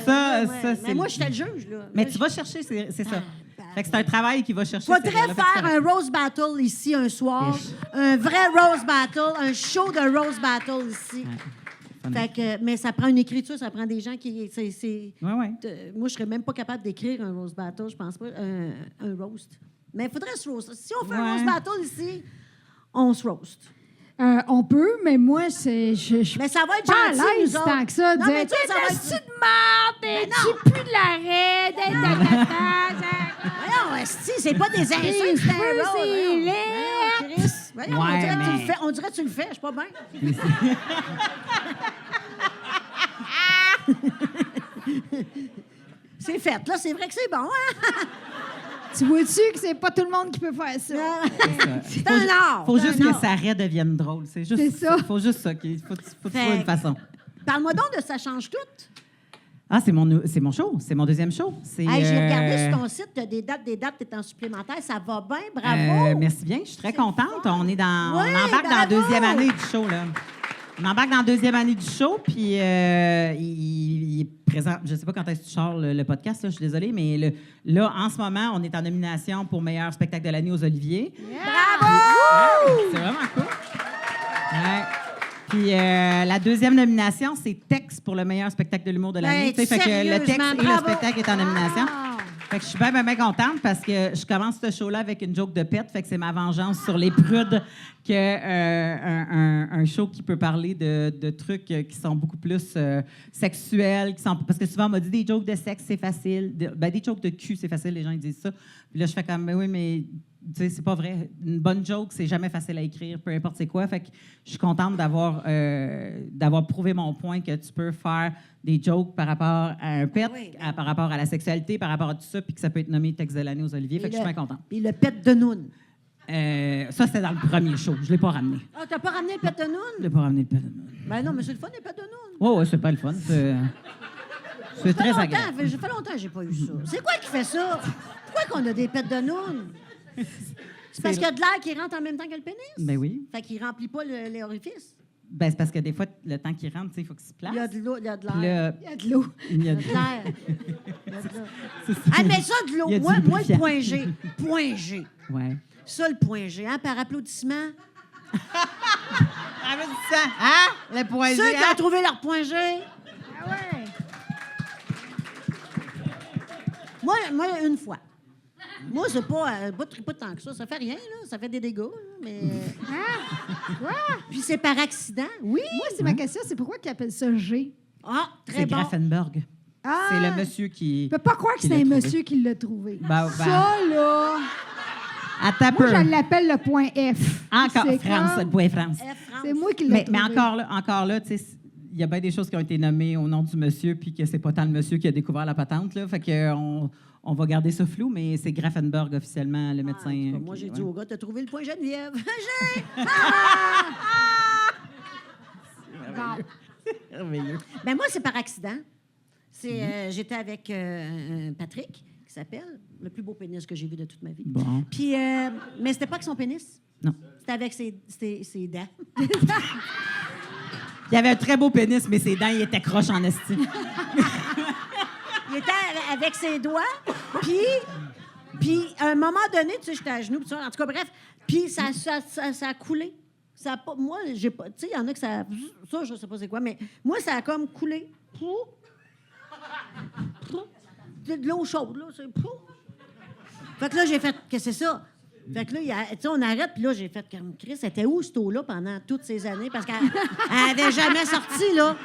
Ça, Mais c'est moi, le- j'étais le juge, là. Mais Moi, tu vas chercher, c'est ça. bah, Fait que c'est un travail qui va chercher. faudrait ces rires-là. Fait que faire c'est un roast battle ici un soir. Ish. Un vrai roast battle, un show de roast battle ici. fun. Fait que, mais ça prend une écriture, ça prend des gens qui... Ouais. moi, je serais même pas capable d'écrire un roast battle, je pense pas, un roast. Mais il faudrait se roast. Si on fait un Ouais. roast battle ici, on se roast. On peut, mais moi, je Mais ça va être pas à gentil, l'aise nous autres. tant que ça. Non, Dire, mais toi, ça va t'es être... de merde, tu plus de l'arrêt, Voyons, esti, c'est pas des insultes, c'est un cheveux, roast. c'est Voyons. laid. Voyons, Chris. Voyons, Ouais, on dirait que tu mais- le fais. On dirait que tu le fais, je suis pas bien. C'est fait, là, c'est vrai que c'est bon, hein? Tu vois-tu que c'est pas tout le monde qui peut faire ça? C'est un art. Faut c'est juste un que art. ça devienne drôle. C'est juste C'est ça. Faut juste ça. Faut trouver une façon. Parle-moi donc de Ça change tout. Ah, c'est mon show. C'est mon deuxième show. C'est, Hey, j'ai regardé sur ton site, tu as des dates, t'es en supplémentaire. Ça va bien, bravo. Merci bien. Je suis très contente. On est Oui, on embarque dans la bravo. deuxième année du show, là. On embarque dans la deuxième année du show, puis il est présent. Je ne sais pas quand est-ce que tu sors le podcast, là, je suis désolée, mais là, en ce moment, on est en nomination pour meilleur spectacle de l'année aux Oliviers. Bravo! C'est vraiment cool. Ouais. Puis la deuxième nomination, c'est Tex pour le meilleur spectacle de l'humour de l'année. Ben, Fait que le texte sérieusement, et le bravo. spectacle est en nomination. Wow. Fait que je suis bien contente parce que je commence ce show-là avec une joke de pète. Fait que c'est ma vengeance sur les prudes un show qui peut parler de trucs qui sont beaucoup plus sexuels. Parce que souvent, on m'a dit des jokes de sexe, c'est facile. Des jokes de cul, c'est facile, les gens ils disent ça. Puis là, je fais comme, mais oui, mais tu sais, c'est pas vrai. Une bonne joke, c'est jamais facile à écrire, peu importe c'est quoi. Fait que je suis contente d'avoir prouvé mon point que tu peux faire des jokes par rapport à un pet, par rapport à la sexualité, par rapport à tout ça, puis que ça peut être nommé texte de l'année aux Oliviers. Fait que je suis bien contente. Puis le pet de Noun. Ça, c'était dans le premier show. Je l'ai pas ramené. Ah, t'as pas ramené le pet de Je Noun? l'ai pas ramené le pet de Noun. Ben non, mais c'est le fun, le pet de Noun. Oui, c'est pas le fun. C'est très agréable. Ça fait longtemps que j'ai pas eu ça. C'est quoi qui fait ça? Pourquoi qu'on a des pets de Noun? C'est parce qu'il y a de l'air qui rentre en même temps que le pénis? Ben oui. Fait qu'il remplit pas les orifices. Ben, c'est parce que des fois, le temps qu'il rentre, il faut qu'il se place. Il y a de l'eau, il y a de Puis l'air. là, Il y a de l'eau. il y a Il de y a de l'air. Il y a de l'air. c'est ça. Ah, mais ça, de Il y a l'eau. du Moi, le lubrifiant. point G. Point G. Ouais. Ça, le point G, hein, par applaudissement. Applaudissement. Hein? Le point G. Ceux qui hein? ont trouvé leur point G. Ah ouais. Moi, une fois. Moi, c'est pas tant que ça. Ça fait rien, là. Ça fait des dégâts, là, mais... Ah! Quoi? Puis c'est par accident. Oui. Moi, c'est ma question, c'est pourquoi ils appellent ça G? Ah, très C'est bon. Grafenberg. Ah! C'est le monsieur qui. Je peux pas croire que qui c'est l'a un trouvé. monsieur qui l'a trouvé. Ben, Ça, là... Attends un Moi, peu. je l'appelle le point F. Encore C'est France, comme- le point France. France. C'est moi qui l'ai Mais trouvé. encore là, tu sais, il y a bien des choses qui ont été nommées au nom du monsieur, puis que c'est pas tant le monsieur qui a découvert la patente, là. Fait que on va garder ça flou, mais c'est Grafenberg officiellement, le médecin. En tout cas, moi, qui- j'ai ouais. dit au gars, t'as trouvé le point Geneviève. J'ai! Merveilleux. Ben moi, c'est par accident. J'étais avec Patrick, qui s'appelle, le plus beau pénis que j'ai vu de toute ma vie. Bon. Puis, mais c'était pas avec son pénis. Non. C'était avec ses dents. Il avait un très beau pénis, mais ses dents, il était croche en esti. Il était avec ses doigts, puis à un moment donné, tu sais, j'étais à genoux, puis ça, en tout cas, bref, puis ça a coulé. Ça a pas, moi, j'ai pas, tu sais, il y en a que ça, je sais pas c'est quoi, mais moi, ça a comme coulé. C'est de l'eau chaude, là, c'est pou. Fait que là, j'ai fait, qu'est-ce que c'est ça? Fait que là, tu sais, on arrête, puis là, j'ai fait comme Chris, c'était où cette eau-là pendant toutes ces années? Parce qu'elle n'avait jamais sorti, là.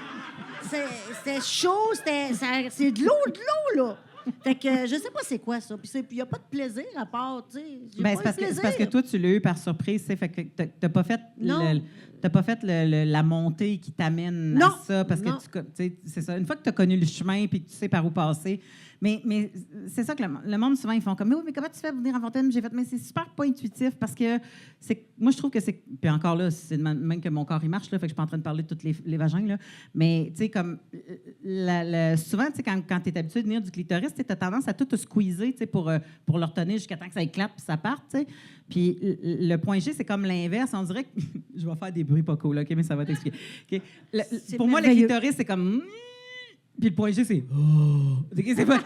C'était chaud, c'est de l'eau, là. Fait que je sais pas c'est quoi ça. Puis il n'y a pas de plaisir à part, tu sais. j'ai Ben, pas c'est eu de parce que plaisir. toi, tu l'as eu par surprise. Fait que t'as pas fait, Non. t'as pas fait la montée qui t'amène Non. à ça. Parce que Non. tu sais, c'est ça. Une fois que tu as connu le chemin et que tu sais par où passer. Mais c'est ça que le monde, souvent, ils font comme, mais oui, mais comment tu fais pour venir en Fontaine? J'ai fait, mais c'est super pas intuitif parce que moi, je trouve que c'est. Puis encore là, c'est même que mon corps, il marche, là, fait que je suis pas en train de parler de tous les vagins, là. Mais, tu sais, comme, souvent, tu sais, quand tu es habitué de venir du clitoris, tu as tendance à tout te squeezer, tu sais, pour le retenir jusqu'à temps que ça éclate puis ça parte, tu sais. Puis le point G, c'est comme l'inverse. On dirait que. Je vais faire des bruits pas cool, OK, mais ça va t'expliquer. OK? C'est Pour moi, le merveilleux. clitoris, c'est comme. Puis le point G, c'est. Oh. C'est pas.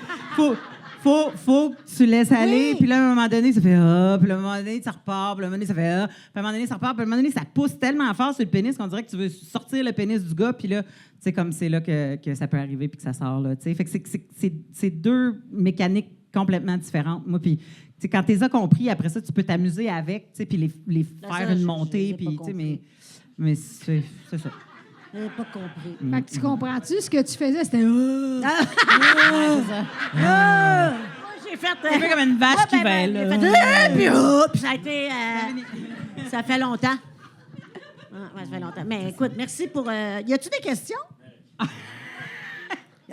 Faut que tu laisses aller. Oui. Puis là, à un moment donné, ça fait. Ah. Puis là, à un moment donné, ça repart. Puis à un moment donné, ça fait. Ah. Puis à un moment donné, ça repart. Puis à un moment donné, ça pousse tellement fort sur le pénis qu'on dirait que tu veux sortir le pénis du gars. Puis là, tu sais, comme c'est là que ça peut arriver puis que ça sort. Là, tu sais. Fait que c'est deux mécaniques complètement différentes. Moi, puis. Tu sais, quand tu les as compris, après ça, tu peux t'amuser avec, tu sais, puis les Ça, faire je une les montée, ai pas puis, tu sais, compris. mais c'est ça. J'ai pas compris. Fait que tu comprends-tu? Ce que tu faisais, c'était... Ah! J'ai fait... C'est un peu comme une vache qui va, j'ai là. fait, puis ça a été... ça fait longtemps. Ah, ouais, ça fait longtemps. Mais écoute, merci pour... y a-tu des questions?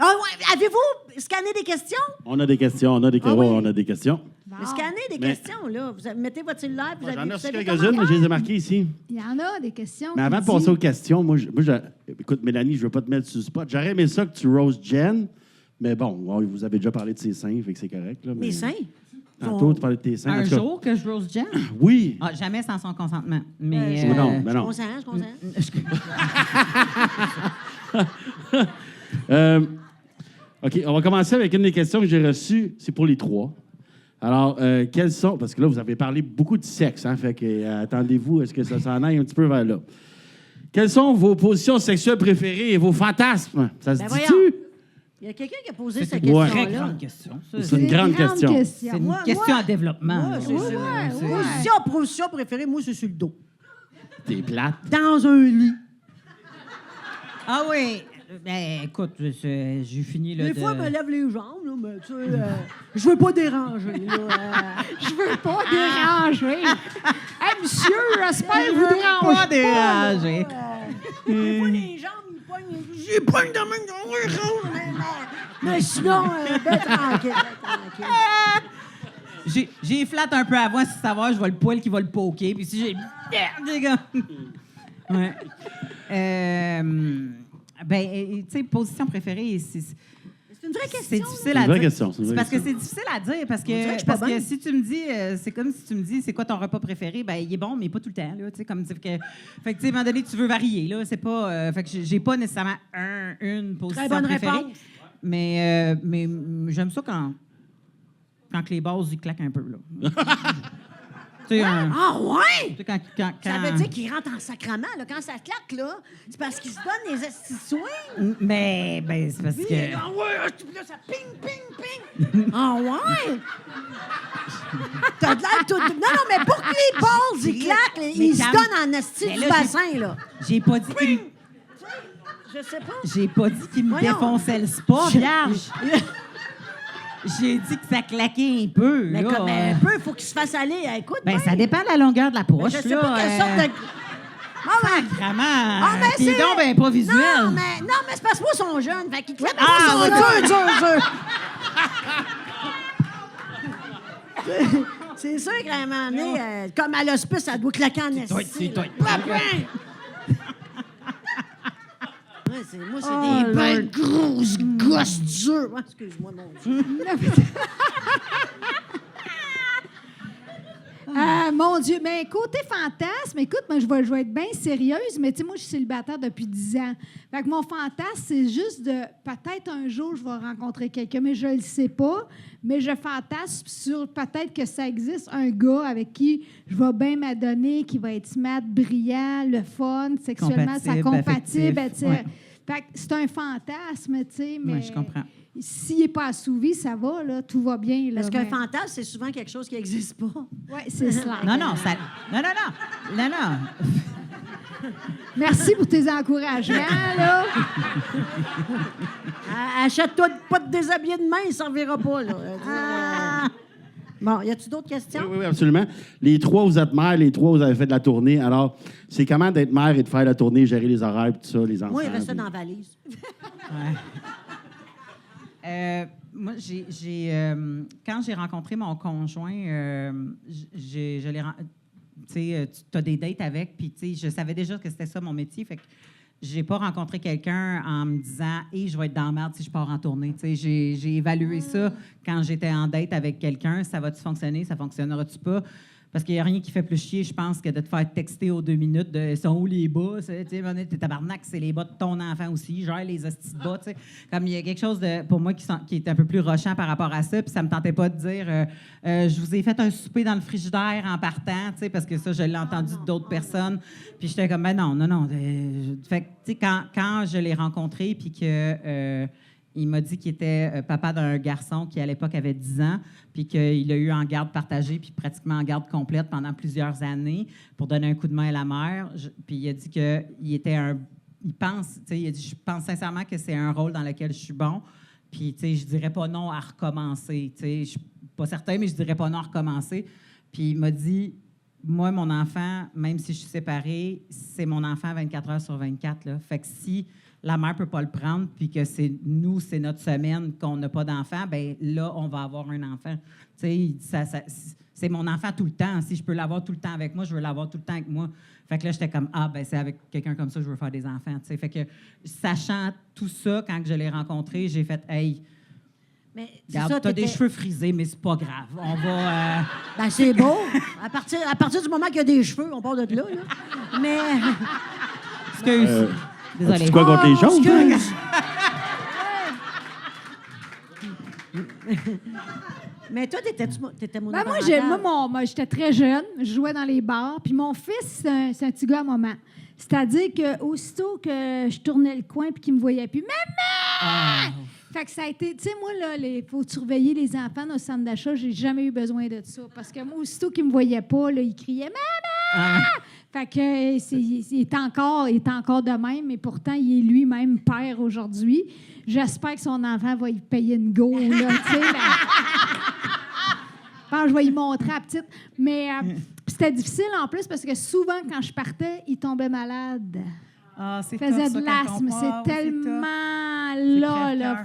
Ah ouais, avez-vous scanné des questions? On a des questions, on a des Ah oui. on a des questions. Scanné des Mais- questions, là. Mettez votre cellulaire, puis vous J'en avez... ai vous reçu savez quelques-unes, comment mais je les ai marquées ici. Il y en a des questions. Mais qui avant de disent- passer aux questions, écoute, Mélanie, je ne veux pas te mettre sur le spot. J'aurais aimé ça que tu roses Jen, mais bon, vous avez déjà parlé de ses seins, fait que c'est correct. Là, mais... Mes seins? Tantôt, tu parlais de tes seins. Un En tout cas, jour que je rose Jen? Oui. Ah, jamais sans son consentement. Mais, Je non, ben non. consens, je consens. OK, on va commencer avec une des questions que j'ai reçues. C'est pour les trois. Alors, quelles sont... Parce que là, vous avez parlé beaucoup de sexe, hein? Fait que, attendez-vous, est-ce que ça s'en aille un petit peu vers là? Quelles sont vos positions sexuelles préférées et vos fantasmes? Ça se Ben dit-tu? voyons. Il y a quelqu'un qui a posé cette Ouais. Très question-là. grande question. ça. C'est une grande question. C'est une Moi- question moi- en développement. Moi, là. c'est Ouais, ça. c'est- Position préférée, moi, c'est sur le dos. T'es plate. Dans un lit. Ah oui. Ben, écoute, j'ai fini là. Des fois, je me lève les jambes, là, mais tu sais, je veux pas déranger. Là, Je veux pas déranger. Hey, monsieur, j'espère que vous pas dérangez pas. déranger. Des fois, les jambes, ils pognent. J'ai pogne de même dans les jambes. Mais sinon, ben tranquille, ben tranquille. J'ai flatte un peu avant, si savoir, je vois le poil qui va le poker. Puis si j'ai. Des gars. Ouais. Ben, tu sais, position préférée, c'est. C'est une vraie question. C'est difficile C'est à une vraie dire. question, c'est une C'est vraie parce que question. c'est difficile à dire parce dirait que je que, suis pas parce que bonne. si tu me dis c'est comme si tu me dis c'est quoi ton repas préféré, ben il est bon mais pas tout le temps là, tu sais comme fait que tu sais à un moment donné tu veux varier là, c'est pas fait que j'ai pas nécessairement une position bonne préférée. réponse. Mais j'aime ça quand que les bases ils claquent un peu là. Tu sais, Ah ouais? tu sais, quand Ça veut dire qu'il rentre en sacrament. Là. Quand ça claque, là, c'est parce qu'il se donne des estis de swing. mais ben c'est parce que Ah ouais, puis là, ça ping, ping, ping. Ah ouais? T'as de l'air tout... Non, non, mais pour que les balles, ils claquent, Mais ils se calme. donnent en esti Mais du là, bassin, là. j'ai pas dit qu'il Je sais pas. j'ai pas dit qu'il me Voyons. défonçait le spa, vierge. J'ai dit que ça claquait un peu. Mais là. comme un peu, il faut qu'il se fasse aller. Écoute, Ben, ça dépend de la longueur de la poche. je sais pas quelle sorte de... Ah, ouais. Vraiment. Ah, mais T'es c'est... donc ben pas visuel. Non, mais c'est parce que moi, ils sont jeunes. Fait qu'ils claquent. Ah, Ils ouais, sont durs. C'est sûr qu'à un moment donné, comme à l'hospice, ça doit claquer en esti. c'est toi. Moi, c'est des belles grosses gosses dures. Ah, excuse-moi, mon Dieu. Mon Dieu, mais côté fantasme, écoute, moi, je vais être bien sérieuse, mais tu sais, moi, je suis célibataire depuis 10 ans. Fait que mon fantasme, c'est juste de, peut-être un jour, je vais rencontrer quelqu'un, mais je le sais pas, mais je fantasme sur peut-être que ça existe un gars avec qui je vais bien m'adonner, qui va être smart, brillant, le fun, sexuellement, ça compatible, affectif, tu sais. ouais. Fait que c'est un fantasme, tu sais, mais Ouais, je comprends. s'il n'est pas assouvi, ça va, là, tout va bien. Là, Parce qu'un mais- fantasme, c'est souvent quelque chose qui n'existe pas. Oui, c'est cela. Non, non, ça. Non. Merci pour tes encouragements, là. Achète-toi pas de déshabillé de main, il ne servira pas. Là. Bon, y a-tu d'autres questions? Oui, absolument. Les trois, vous êtes mères, les trois, vous avez fait de la tournée. Alors, c'est comment d'être mère et de faire la tournée, gérer les horaires, tout ça, les enfants? Moi, il restait puis- dans la valise. Moi, quand j'ai rencontré mon conjoint, je l'ai tu sais, tu as des dates avec, puis tu sais, je savais déjà que c'était ça mon métier, fait que j'ai pas rencontré quelqu'un en me disant « Hey, je vais être dans la merde si je pars en tournée. » Tu sais, j'ai évalué ça quand j'étais en date avec quelqu'un. Ça va-tu fonctionner? Ça fonctionnera-tu pas? Parce qu'il n'y a rien qui fait plus chier, je pense, que de te faire texter aux 2 minutes de « Sont où les bas? » Tu sais, t'es tabarnak, c'est les bas de ton enfant aussi. Genre les hosties de bas, tu sais. Comme il y a quelque chose, pour moi, qui est un peu plus rochant par rapport à ça. Puis ça me tentait pas de dire je vous ai fait un souper dans le frigidaire en partant, tu sais, parce que ça, je l'ai entendu d'autres personnes. Puis j'étais comme « Ben non. » Fait que, tu sais, quand je l'ai rencontré, puis que... il m'a dit qu'il était papa d'un garçon qui, à l'époque, avait 10 ans, puis qu'il a eu en garde partagée, puis pratiquement en garde complète pendant plusieurs années pour donner un coup de main à la mère. Puis il a dit qu'il était il pense, tu sais, il a dit, je pense sincèrement que c'est un rôle dans lequel je suis bon. Puis, tu sais, je dirais pas non à recommencer. Tu sais, je suis pas certain, mais je dirais pas non à recommencer. Puis il m'a dit, moi, mon enfant, même si je suis séparée, c'est mon enfant 24 heures sur 24. Là. Fait que si la mère ne peut pas le prendre, puis que c'est notre semaine qu'on n'a pas d'enfant, bien là, on va avoir un enfant. Tu sais, c'est mon enfant tout le temps. Si je peux l'avoir tout le temps avec moi, je veux l'avoir tout le temps avec moi. Fait que là, j'étais comme, ben c'est avec quelqu'un comme ça que je veux faire des enfants. Tu sais. Fait que, sachant tout ça, quand je l'ai rencontré, j'ai fait, hey, Mais c'est Regarde, ça, t'as des t'étais- cheveux frisés, mais c'est pas grave. On va... Ben, c'est beau. À partir du moment qu'il y a des cheveux, on part de là. Mais. Excuse. Désolée. As-tu quoi contre les choses? Excuse. Mais toi, t'étais Ben moi, j'étais très jeune, je jouais dans les bars, puis mon fils, c'est un petit gars à moment. C'est-à-dire que aussitôt que je tournais le coin puis qu'il me voyait plus, maman! Fait que ça a été, tu sais, moi, là, il faut surveiller les enfants dans le centre d'achat, j'ai jamais eu besoin de ça. Parce que moi, aussitôt qu'il me voyait pas, là, il criait maman! Fait que il est encore de même, mais pourtant, il est lui-même père aujourd'hui. J'espère que son enfant va lui payer une go, là, tu sais. Je pense que je vais y montrer à la petite. Mais c'était difficile en plus parce que souvent, quand je partais, il tombait malade. Ah, c'est Il faisait tough, ça, de quand on l'asthme. part. C'est Oui, tellement C'est là.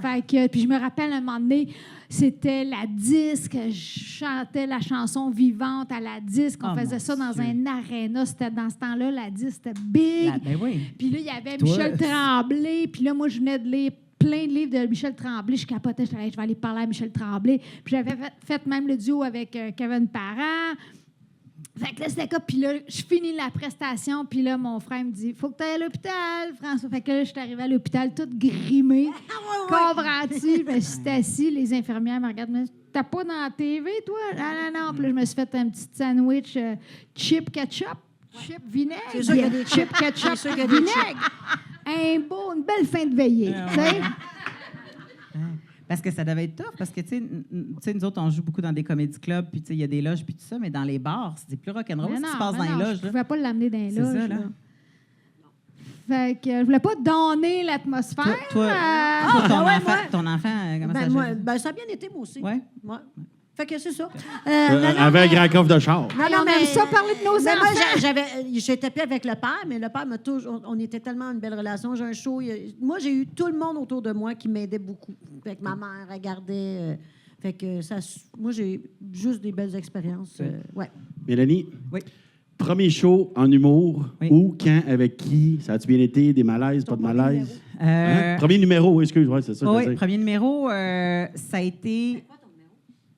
crève-cœur. Fait que, puis je me rappelle un moment donné, c'était la disque. Je chantais la chanson vivante à la disque. On Oh, faisait mon ça dans Dieu. un aréna. C'était dans ce temps-là, la disque, c'était big. Ben oui. Puis là, il y avait Toi. Michel Tremblay. Puis là, moi, je venais de lire plein de livres de Michel Tremblay. Je capotais. Je vais aller parler à Michel Tremblay. Puis j'avais fait même le duo avec Kevin Parent. Fait que là, c'était quoi? Puis là, je finis la prestation. Puis là, mon frère me dit, faut que tu ailles à l'hôpital, François. Fait que là, je suis arrivée à l'hôpital toute grimée. Comprends-tu? Je me suis assise. Les infirmières me regardent. Me disent, t'as pas dans la TV, toi? Non. Puis là, je me suis fait un petit sandwich chip ketchup. Chip vinaigre. C'est sûr qu'il y a des chip ketchup C'est sûr qu'il y a des vinaigre. Une belle fin de veillée. tu sais. Parce que ça devait être tough, parce que, tu sais, nous autres, on joue beaucoup dans des comédie clubs, puis, tu sais, il y a des loges, puis tout ça, mais dans les bars, c'est plus rock'n'roll Mais ce qui se passe dans les je loges. ne là. pouvais pas l'amener dans les C'est loges. ça, là. Fait que je voulais pas donner l'atmosphère. Toi, ton enfant, comment ça gère? Ça a bien été, moi aussi. Ouais. Ouais. Fait que c'est ça. Avec un grand coffre de char. Hey, on aime ça parler de nos mais moi, enfants. j'étais plus avec le père, mais le père m'a toujours. On était tellement une belle relation. J'ai un show. Moi, j'ai eu tout le monde autour de moi qui m'aidait beaucoup. Fait que ma mère regardait. Fait que ça. Moi, j'ai juste des belles expériences. Ouais. Mélanie, Oui. premier show en humour, Oui. où, quand, avec qui? Ça a-tu bien été? Des malaises, pas de premier malaises? Hein? Premier numéro, excuse, ouais, c'est ça. que je veux Oui, dire. premier numéro, ça a été...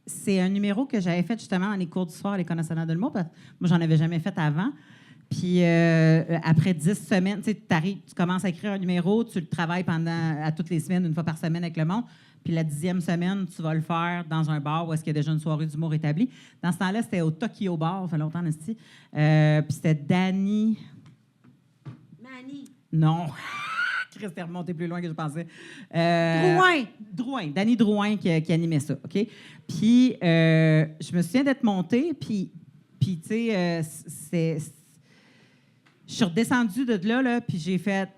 C'est un numéro que j'avais fait justement dans les cours du soir à l'École nationale de l'humour, parce que moi, j'en avais jamais fait avant. Puis après 10 semaines, tu sais, tu commences à écrire un numéro, tu le travailles à toutes les semaines, une fois par semaine avec le monde. Puis la 10e semaine, tu vas le faire dans un bar où est-ce qu'il y a déjà une soirée d'humour établie. Dans ce temps-là, c'était au Tokyo Bar, ça fait longtemps, Nasty. Puis c'était Danny... Manny. Non. Chris est remonté plus loin que je pensais. Drouin. Danny Drouin qui animait ça, OK? Puis, je me souviens d'être montée, puis tu sais, je suis redescendue de là, puis j'ai fait...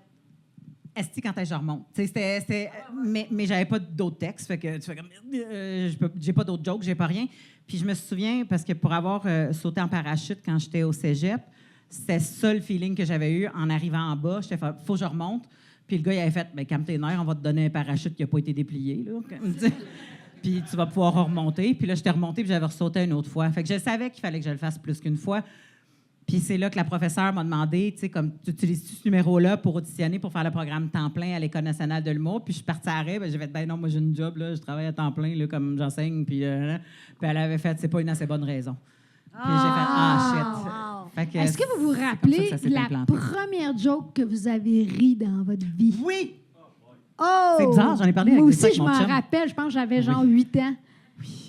Esti, quand est-ce que je remonte? Tu sais, mais j'avais pas d'autres textes, fait que tu fais comme... j'ai pas d'autres jokes, j'ai pas rien. Puis je me souviens, parce que pour avoir sauté en parachute quand j'étais au cégep, c'était ça le feeling que j'avais eu en arrivant en bas. J'étais fait, faut que je remonte. Puis le gars, il avait fait, mais calme tes nerfs, on va te donner un parachute qui n'a pas été déplié. Là. Puis tu vas pouvoir remonter. Puis là, j'étais remontée, puis j'avais ressauté une autre fois. Fait que je savais qu'il fallait que je le fasse plus qu'une fois. Puis c'est là que la professeure m'a demandé, tu sais, comme tu utilises ce numéro-là pour auditionner, pour faire le programme temps plein à l'École nationale de l'humour. Puis je suis partie à l'arrêt, j'ai fait, ben non, moi j'ai une job, là, je travaille à temps plein, là, comme j'enseigne. Puis elle avait fait, c'est pas une assez bonne raison. Puis j'ai fait, shit. Fait que Est-ce que vous vous c'est comme rappelez ça que ça s'est la implanté. première joke que vous avez ri dans votre vie? Oui! Oh! C'est bizarre, j'en ai parlé Moi avec aussi, je mon m'en chum. rappelle. Je pense que j'avais genre 8 ans.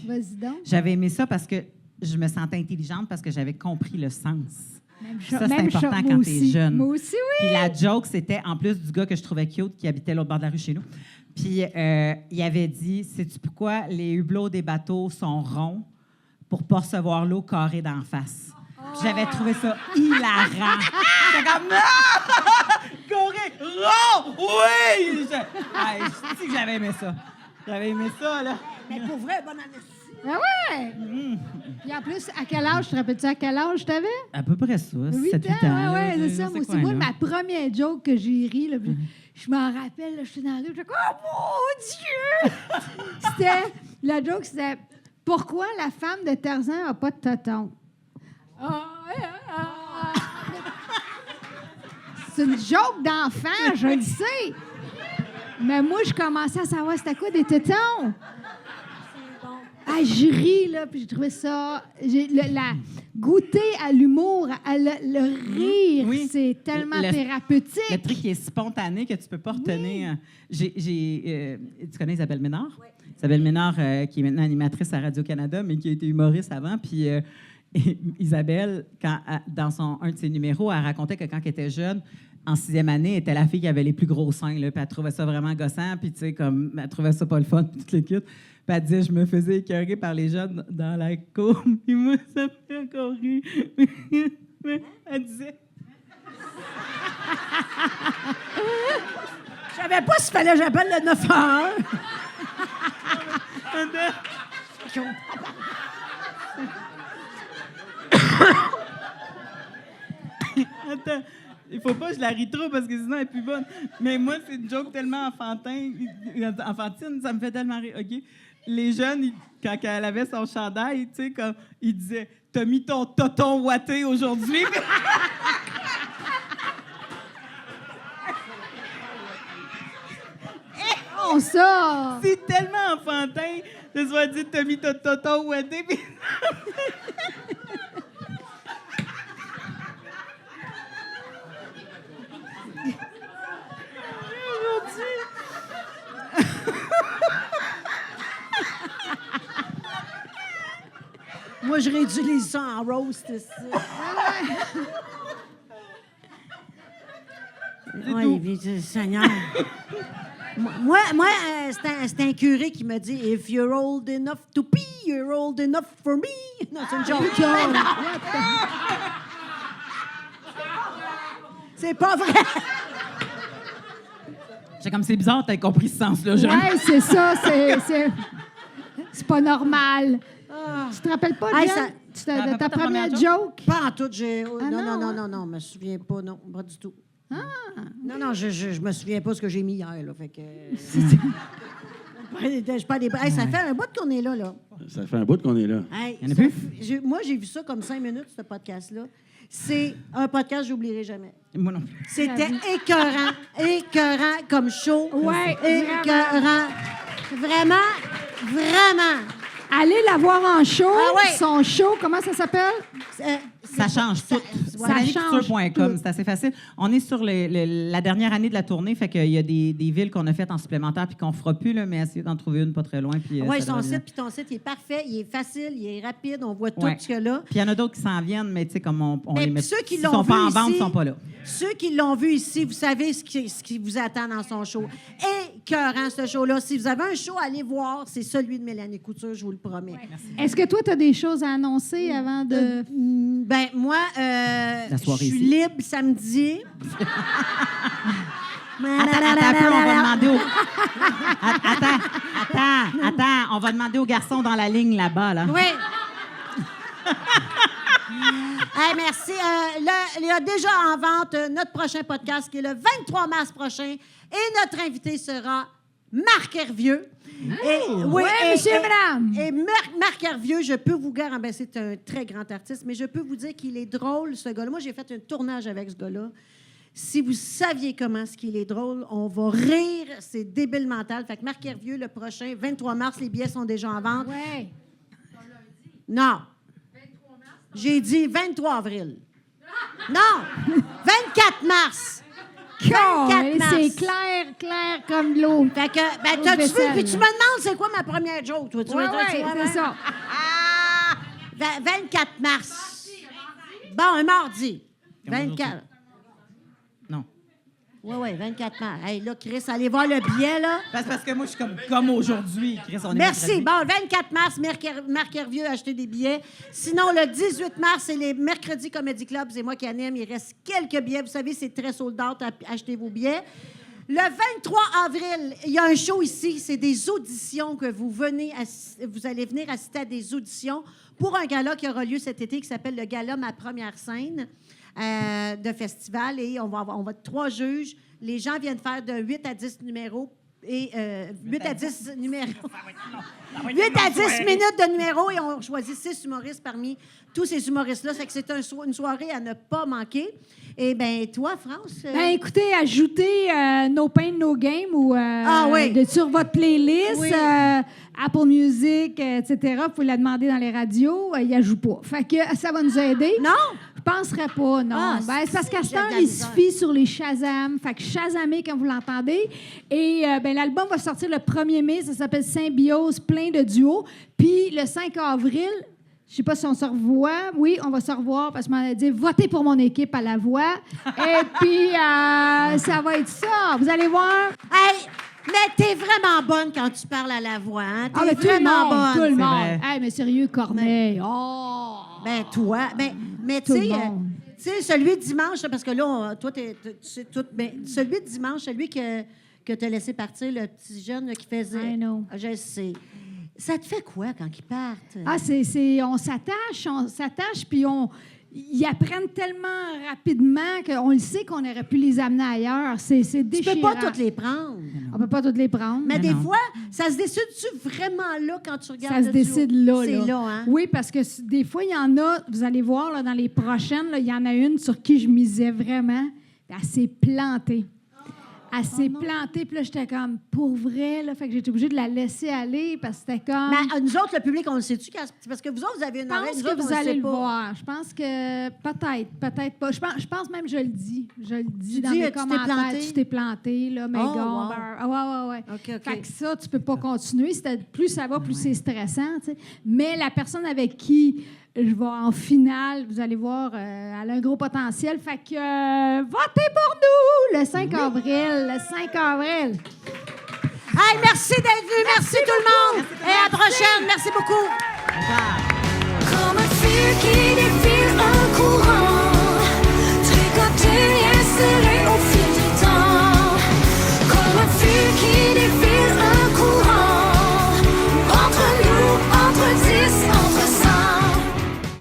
Vas-y donc. J'avais aimé ça parce que je me sentais intelligente parce que j'avais compris le sens. Même Ça, chose, c'est important moi quand t'es aussi. jeune. Moi aussi, oui. Puis la joke, c'était en plus du gars que je trouvais cute qui habitait l'autre bord de la rue chez nous. Puis il avait dit, sais-tu pourquoi les hublots des bateaux sont ronds? Pour pas recevoir l'eau carrée d'en face. Puis j'avais trouvé ça hilarant. J'étais comme, non! Correct! Rond! Oui! Je sais que j'avais aimé ça. J'avais aimé ça, là. Mais pour vrai, bonne année. Ben ouais! Puis en plus, à quel âge, te rappelles-tu à quel âge t'avais? À peu près ça, 8 7-8 ans, ans. ouais, là, c'est ça. dans Moi ce aussi, moi, coin-là. ma première joke que j'ai ri, là, je m'en rappelle, là, j'étais dans la rue, j'étais comme, oh mon Dieu! C'était, la joke, c'était, pourquoi la femme de Tarzan n'a pas de toton? C'est une joke d'enfant, je le sais. Mais moi, je commençais à savoir c'était quoi des tétons. Ah, je ris, là, puis j'ai trouvé ça... goûter à l'humour, le rire, Oui. c'est tellement Le thérapeutique. truc qui est spontané que tu peux pas retenir. Tu connais Isabelle Ménard? Oui. Isabelle Ménard, qui est maintenant animatrice à Radio-Canada, mais qui a été humoriste avant. Puis Isabelle, dans un de ses numéros, elle racontait que quand elle était jeune, en 6e année, elle était la fille qui avait les plus gros seins, là, puis elle trouvait ça vraiment gossant, puis tu sais, comme, elle trouvait ça pas le fun, puis tout le kit. Puis elle disait, je me faisais écœurer par les jeunes dans la cour, puis moi, ça me fait encore rire. Mais elle disait... Je savais pas s'il fallait que j'appelle le 911. Attends, il faut pas que je la ris trop parce que sinon elle est plus bonne. Mais moi, c'est une joke tellement enfantine, ça me fait tellement rire. OK? Les jeunes, quand elle avait son chandail, tu sais, comme ils disaient « T'as mis ton toton ouaté aujourd'hui? » Oh, ça! C'est tellement enfantin de se faire dire « T'as mis ton toton ouaté? » puis... Moi, je réutilise ça en roast. Oui, Seigneur. Moi, c'est un curé qui me dit « If you're old enough to pee, you're old enough for me. » Non, c'est une joke. C'est pas vrai. C'est comme c'est bizarre, t'as compris ce sens-là, jeune. Oui, c'est ça. C'est pas normal. Tu te rappelles pas, Jen, de ta première joke? Pas en tout. Non, je me souviens pas, non, pas du tout. Non, je me souviens pas ce que j'ai mis hier, là, fait que... Hey, ça fait un bout qu'on est là. Ça fait un bout qu'on est là. Hey, Il y en a plus? Moi, j'ai vu ça comme 5 minutes, ce podcast-là. C'est un podcast que j'oublierai jamais. Moi non plus. C'était écœurant comme show. Ouais, écœurant. Vraiment. Allez la voir en show. Ah ouais. Son show, comment ça s'appelle? Ça change tout. Savaniculture.com, c'est assez facile. On est sur la dernière année de la tournée, fait qu'il y a des villes qu'on a faites en supplémentaire puis qu'on fera plus, là, mais essayez d'en trouver une pas très loin. Oui, ton site, il est parfait, il est facile, il est rapide, on voit tout ce qu'il y a là. Puis il y en a d'autres qui s'en viennent, mais tu sais, comme on Mais les met... ceux qui s'ils l'ont sont vu pas en ici, vente, ils sont pas là. Ceux qui l'ont vu ici, vous savez ce qui vous attend dans son show. Écœurant, ce show-là. Si vous avez un show, allez voir, c'est celui de Mélanie Couture, je vous le promets. Est-ce que toi, tu as des choses à annoncer avant de... Ben moi, je suis libre samedi. Attends, on va demander aux garçons dans la ligne là-bas, là. Oui. Hey, merci. Il y a déjà en vente notre prochain podcast qui est le 23 mars prochain et notre invité sera Marc Hervieux. Oui, monsieur et madame. Et Marc Hervieux, je peux vous garantir, c'est un très grand artiste, mais je peux vous dire qu'il est drôle, ce gars-là. Moi, j'ai fait un tournage avec ce gars-là. Si vous saviez comment ce qu'il est drôle, on va rire, c'est débile mental. Fait que Marc Hervieux, le prochain, 23 mars, les billets sont déjà en vente. Oui. Non. J'ai dit 23 avril. Non! 24 mars! 24 mars. C'est clair comme de l'eau. Fait que, ben, t'as-tu vu? Puis tu me demandes c'est quoi ma première joke, toi? Oui, c'est ça. 24 mars. Bon, un mardi. 24. Non. Oui, 24 mars. Hey, là, Chris, allez voir le billet, là. Parce que moi, je suis comme aujourd'hui, Chris, on est Merci. mercredi. Bon, 24 mars, Marc Hervieux a acheté des billets. Sinon, le 18 mars, c'est les Mercredis Comedy Club. C'est moi qui anime. Il reste quelques billets. Vous savez, c'est très sold out. Achetez vos billets. Le 23 avril, il y a un show ici. C'est des auditions que vous allez venir assister à des auditions pour un gala qui aura lieu cet été qui s'appelle le Gala Ma Première Scène de festival. Et on va être 3 juges. Les gens viennent faire de 8 à 10 numéros et 8 à 10 numéros. 8 à 10 minutes de numéros et on choisit 6 humoristes parmi tous ces humoristes-là. Ça fait que c'est une soirée à ne pas manquer. Et bien, toi, France? Ben, écoutez, ajoutez No Pain, No Game ou sur votre playlist, Oui. Apple Music, etc. Vous pouvez la demander dans les radios. Il ne joue pas. Fait que ça va nous aider. Non? Je penserais pas, non. Ah, C'est parce qu'à ce j'ai de temps, la il misère. suffit sur les Shazam. Fait que Shazamez quand vous l'entendez. Et l'album va sortir le 1er mai. Ça s'appelle Symbiose, plein de duos. Puis le 5 avril, je sais pas si on se revoit. Oui, on va se revoir parce que je m'en ai dit votez pour mon équipe à la voix. Et puis, ça va être ça. Vous allez voir. Hey, mais t'es vraiment bonne quand tu parles à la voix. Hein? T'es Mais tout le vraiment monde, bonne. tout le C'est monde. vrai. Hey, mais sérieux, Corneille. Oh! Ben, toi. Mais Tout tu le sais, monde. celui de dimanche, là, parce que là, toi, tu sais tout. Mais celui de dimanche, celui que t'as laissé partir, le petit jeune là, qui faisait. I know. Ah, je sais. Ça te fait quoi quand ils partent? On s'attache, puis ils apprennent tellement rapidement qu'on le sait qu'on aurait pu les amener ailleurs. C'est Tu déchirant. peux pas toutes les prendre. On peut pas toutes les prendre. Mais des non. fois, ça se décide-tu vraiment là quand tu regardes Ça se le décide duo? là. C'est là, hein? Oui, parce que des fois, il y en a, vous allez voir là, dans les prochaines, là, il y en a une sur qui je misais vraiment. Puis elle s'est plantée. Elle s'est plantée, puis là, j'étais comme, pour vrai, là, fait que j'étais obligée de la laisser aller parce que c'était comme... Mais nous autres, le public, on le sait-tu? Parce que vous autres, vous avez une Je oreille, pense nous que autres, on vous allez sait le pas. voir. Je pense que peut-être pas. Je pense même que je le dis. Je le dis Tu dans dis, mes tu t'es commentaires. planté? Tu t'es planté, là, mais Oh, gars, wow. ouais. OK. Fait que ça, tu peux pas continuer. Plus ça va, plus c'est stressant. Tu sais. Mais la personne avec qui je vais en finale, vous allez voir, elle a un gros potentiel. Fait que votez pour nous le 5 avril. Le 5 avril. Hey, merci d'être venu. Merci tout le monde. Et à la prochaine. Merci beaucoup. Comme un feu qui